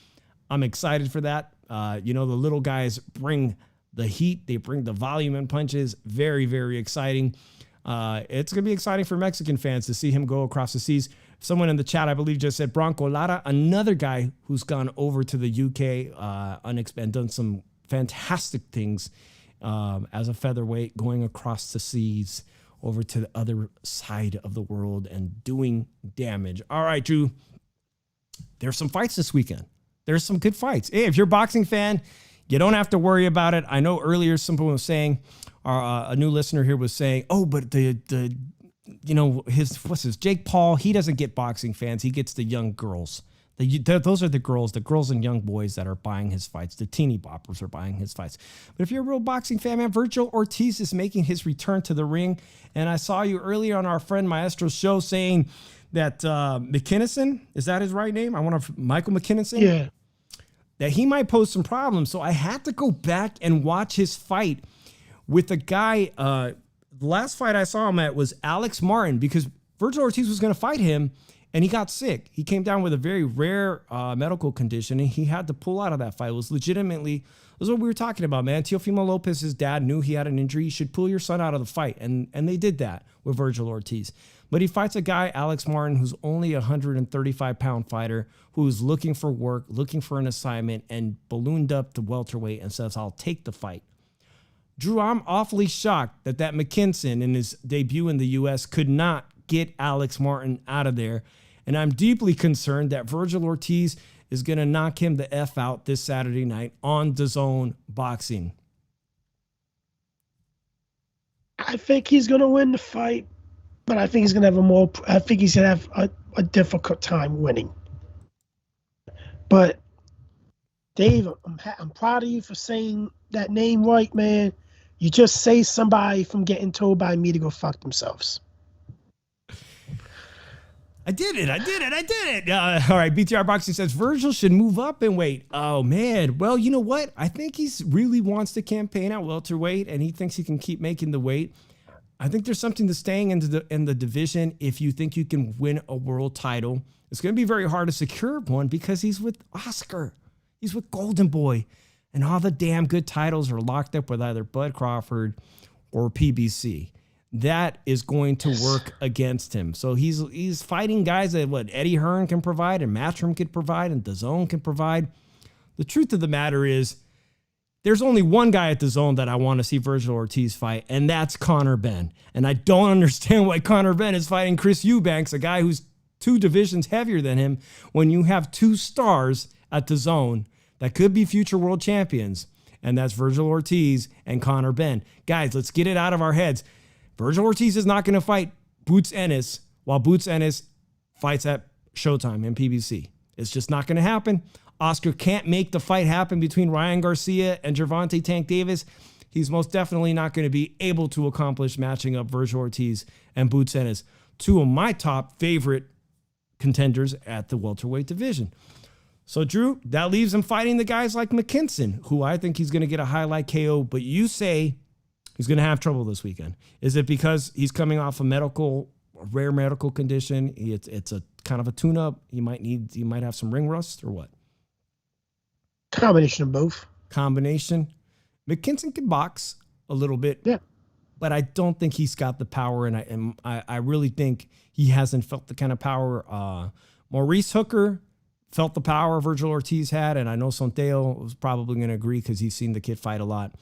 I'm excited for that. The little guys bring the heat. They bring the volume and punches. Very, very exciting. It's going to be exciting for Mexican fans to see him go across the seas. Someone in the chat, I believe, just said Bronco Lara, another guy who's gone over to the UK and done some fantastic things as a featherweight, going across the seas over to the other side of the world and doing damage. All right, Drew, there's some fights this weekend. There's some good fights. Hey, if you're a boxing fan, you don't have to worry about it. I know earlier someone was saying, a new listener here was saying, oh, but Jake Paul, he doesn't get boxing fans. He gets the young girls. Those are the girls and young boys that are buying his fights. The teeny boppers are buying his fights. But if you're a real boxing fan, man, Virgil Ortiz is making his return to the ring. And I saw you earlier on our friend Maestro's show saying that McKinnison, is that his right name? Michael McKinnison?
Yeah.
That he might pose some problems. So I had to go back and watch his fight with a guy. The last fight I saw him at was Alex Martin, because Virgil Ortiz was going to fight him and he got sick. He came down with a very rare medical condition and he had to pull out of that fight. It was legitimately, this is what we were talking about, man. Teofimo Lopez's dad knew he had an injury. You should pull your son out of the fight. And they did that with Virgil Ortiz. But he fights a guy, Alex Martin, who's only a 135-pound fighter, who's looking for work, looking for an assignment, and ballooned up to welterweight and says, I'll take the fight. Drew, I'm awfully shocked that McKinson in his debut in the U.S. could not get Alex Martin out of there. And I'm deeply concerned that Virgil Ortiz is going to knock him the F out this Saturday night on DAZN Boxing.
I think he's going to win the fight, but I think he's going to have a difficult time winning. But Dave, I'm proud of you for saying that name right, man. You just saved somebody from getting told by me to go fuck themselves.
I did it. All right, BTR Boxing says Virgil should move up and weight. Oh, man. Well, you know what? I think he really wants to campaign at welterweight, and he thinks he can keep making the weight. I think there's something to staying in the division if you think you can win a world title. It's going to be very hard to secure one because he's with Oscar. He's with Golden Boy. And all the damn good titles are locked up with either Bud Crawford or PBC. That is going to work against him. So he's fighting guys that Eddie Hearn can provide and Matchroom can provide and DAZN can provide. The truth of the matter is, There's only one guy at the zone that I want to see Virgil Ortiz fight, and that's Conor Benn. And I don't understand why Conor Benn is fighting Chris Eubanks, a guy who's 2 divisions heavier than him, when you have 2 stars at the zone that could be future world champions, and that's Virgil Ortiz and Conor Benn. Guys, let's get it out of our heads. Virgil Ortiz is not going to fight Boots Ennis while Boots Ennis fights at Showtime and PBC. It's just not going to happen. Oscar can't make the fight happen between Ryan Garcia and Gervonta Tank Davis. He's most definitely not going to be able to accomplish matching up Virgil Ortiz and Boots Ennis, 2 of my top favorite contenders at the welterweight division. So, Drew, that leaves him fighting the guys like McKinson, who I think he's going to get a highlight KO, but you say he's going to have trouble this weekend. Is it because he's coming off a rare medical condition? It's a kind of a tune-up. He might have some ring rust or what?
Combination of both.
Combination. McKinson can box a little bit.
Yeah.
But I don't think he's got the power, and I really think he hasn't felt the kind of power. Maurice Hooker felt the power Virgil Ortiz had, and I know Sonteo was probably going to agree because he's seen the kid fight a lot.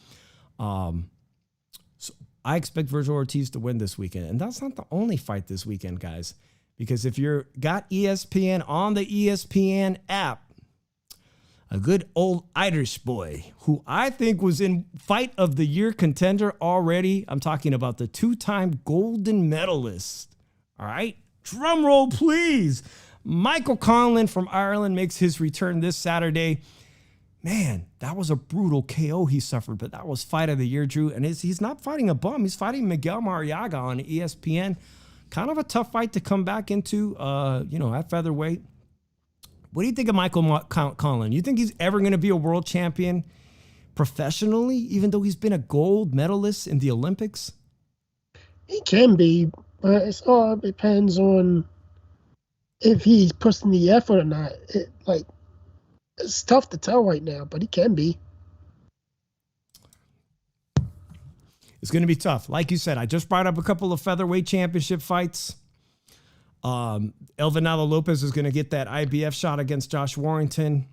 So I expect Virgil Ortiz to win this weekend, and that's not the only fight this weekend, guys, because if you're got ESPN on the ESPN app, a good old Irish boy who I think was in Fight of the Year contender already. I'm talking about the 2-time golden medalist. All right. Drum roll, please. Michael Conlan from Ireland makes his return this Saturday. Man, that was a brutal KO he suffered, but that was Fight of the Year, Drew. And he's not fighting a bum. He's fighting Miguel Mariaga on ESPN. Kind of a tough fight to come back into, at featherweight. What do you think of Michael Conlan? You think he's ever going to be a world champion professionally, even though he's been a gold medalist in the Olympics?
He can be, but it all depends on if he's pushing the effort or not. It's tough to tell right now, but he can be.
It's going to be tough. Like you said, I just brought up a couple of featherweight championship fights. Elvinado Lopez is going to get that IBF shot against Josh Warrington.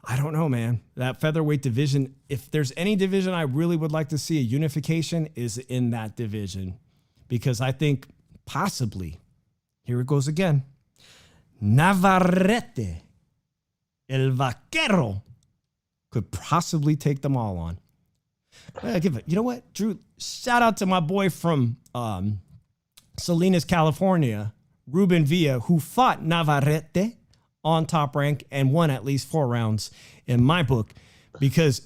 I don't know, man. That featherweight division, if there's any division I really would like to see a unification, is in that division. Because I think possibly, here it goes again, Navarrete, El Vaquero, could possibly take them all on. You know what, Drew? Shout out to my boy from Salinas, California, Ruben Villa, who fought Navarrete on Top Rank and won at least 4 rounds in my book. Because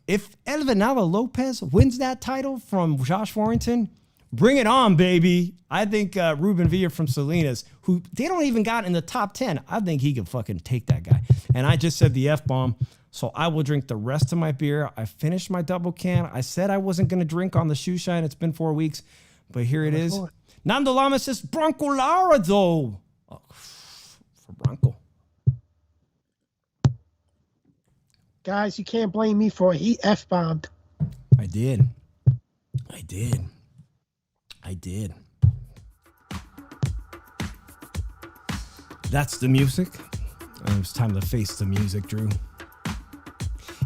if Elvinado Lopez wins that title from Josh Warrington, bring it on, baby. I think Ruben Villa from Salinas, who they don't even got in the top 10, I think he could fucking take that guy. And I just said the F-bomb, so I will drink the rest of my beer. I finished my double can. I said I wasn't going to drink on the shoe shine. It's been 4 weeks, but here it is. Nando Lama says Bronco Lara, though. Oh, for Bronco.
Guys, you can't blame me for it. He F-bombed.
I did. That's the music. It's time to face the music, Drew.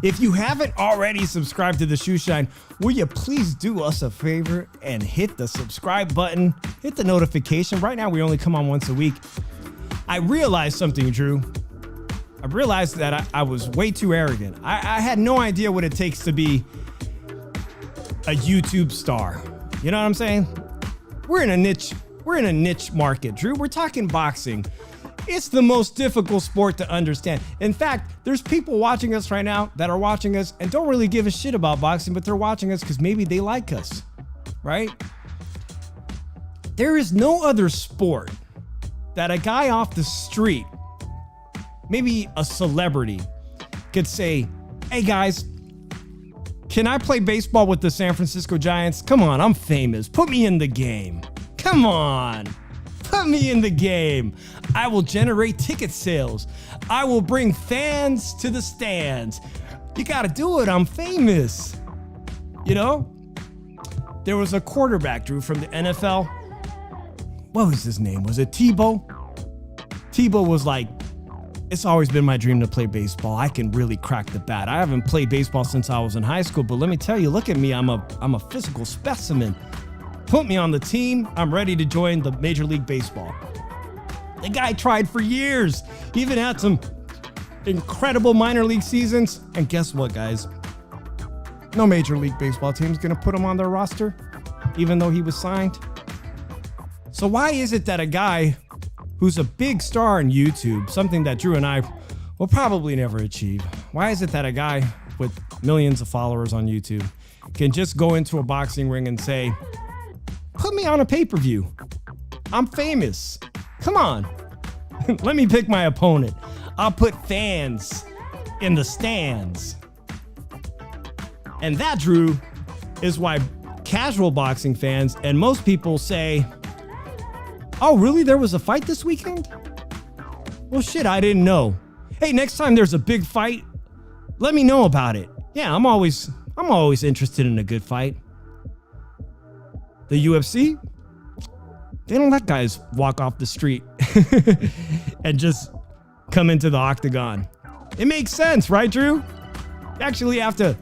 If you haven't already subscribed to the Shoe Shine, will you please do us a favor and hit the subscribe button, hit the notification. Right now, we only come on once a week. I realized something, Drew. I realized that I was way too arrogant. I had no idea what it takes to be a YouTube star. You know what I'm saying? We're in a niche market, Drew. We're talking boxing. It's the most difficult sport to understand. In fact, there's people watching us right now that are watching us and don't really give a shit about boxing, but they're watching us because maybe they like us, right? There is no other sport that a guy off the street, maybe a celebrity, could say, hey guys, can I play baseball with the San Francisco Giants? Come on, I'm famous. Put me in the game. Come on. Put me in the game. I will generate ticket sales. I will bring fans to the stands. You got to do it. I'm famous. You know? There was a quarterback, Drew, from the NFL. What was his name? Was it Tebow? Tebow was like It's always been my dream to play baseball. I can really crack the bat. I haven't played baseball since I was in high school, but let me tell you, look at me. I'm a physical specimen. Put me on the team. I'm ready to join the Major League Baseball. The guy tried for years. He even had some incredible minor league seasons. And guess what, guys? No Major League Baseball team's going to put him on their roster, even though he was signed. So why is it that a guy who's a big star on YouTube, something that Drew and I will probably never achieve, why is it that a guy with millions of followers on YouTube can just go into a boxing ring and say, put me on a pay-per-view. I'm famous. Come on. Let me pick my opponent. I'll put fans in the stands. And that, Drew, is why casual boxing fans and most people say, oh, really? There was a fight this weekend? Well, shit, I didn't know. Hey, next time there's a big fight, let me know about it. Yeah, I'm always interested in a good fight. The UFC, they don't let guys walk off the street and just come into the octagon. It makes sense, right, Drew? You actually have to,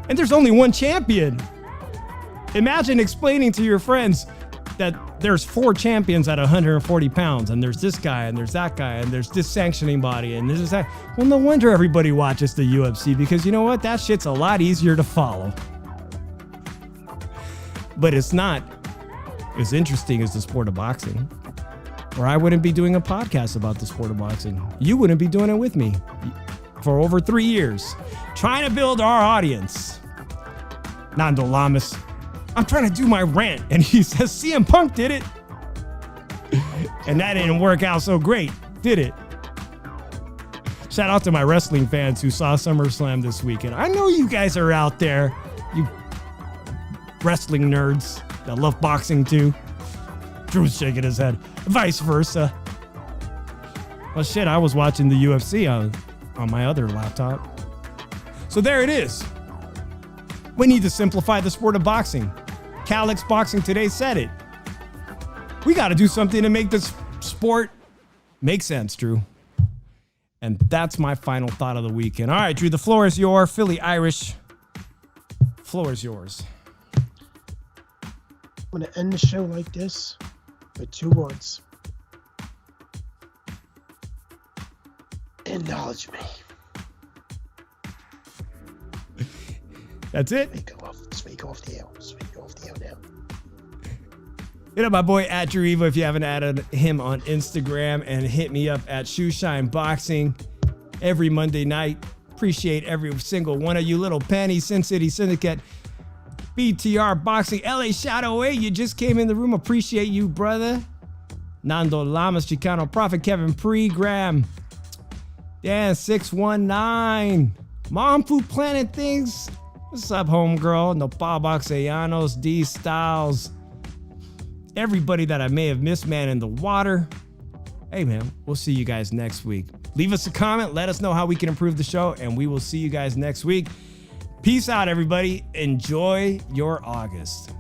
and there's only one champion. Imagine explaining to your friends that there's 4 champions at 140 pounds, and there's this guy, and there's that guy, and there's this sanctioning body, and there's that. Well, no wonder everybody watches the UFC, because you know what? That shit's a lot easier to follow. But it's not as interesting as the sport of boxing, or I wouldn't be doing a podcast about the sport of boxing. You wouldn't be doing it with me for over 3 years, trying to build our audience. Nando Lamas, I'm trying to do my rant, and he says CM Punk did it. And that didn't work out so great, did it? Shout out to my wrestling fans who saw SummerSlam this weekend. I know you guys are out there, you wrestling nerds that love boxing too. Drew's shaking his head. Vice versa. Well, shit, I was watching the UFC on my other laptop. So there it is. We need to simplify the sport of boxing. Calix Boxing Today said it. We got to do something to make this sport make sense, Drew. And that's my final thought of the weekend. All right, Drew, the floor is yours. Philly Irish, floor is yours.
I'm going to end the show like this with 2 words. Acknowledge me.
That's it?
Speak off the air now.
Hit up my boy at Drew Evo if you haven't added him on Instagram, and hit me up at Shoeshine Boxing every Monday night. Appreciate every single one of you. Little Penny, Sin City Syndicate, BTR Boxing, LA Shadow 8, you just came in the room. Appreciate you, brother. Nando Lamas, Chicano Prophet, Kevin Pregram, Dan 619, Mom Food Planet Things. What's up, homegirl? Nopal Boxellanos, D Styles, everybody that I may have missed, man in the water. Hey, man, we'll see you guys next week. Leave us a comment. Let us know how we can improve the show, and we will see you guys next week. Peace out, everybody. Enjoy your August.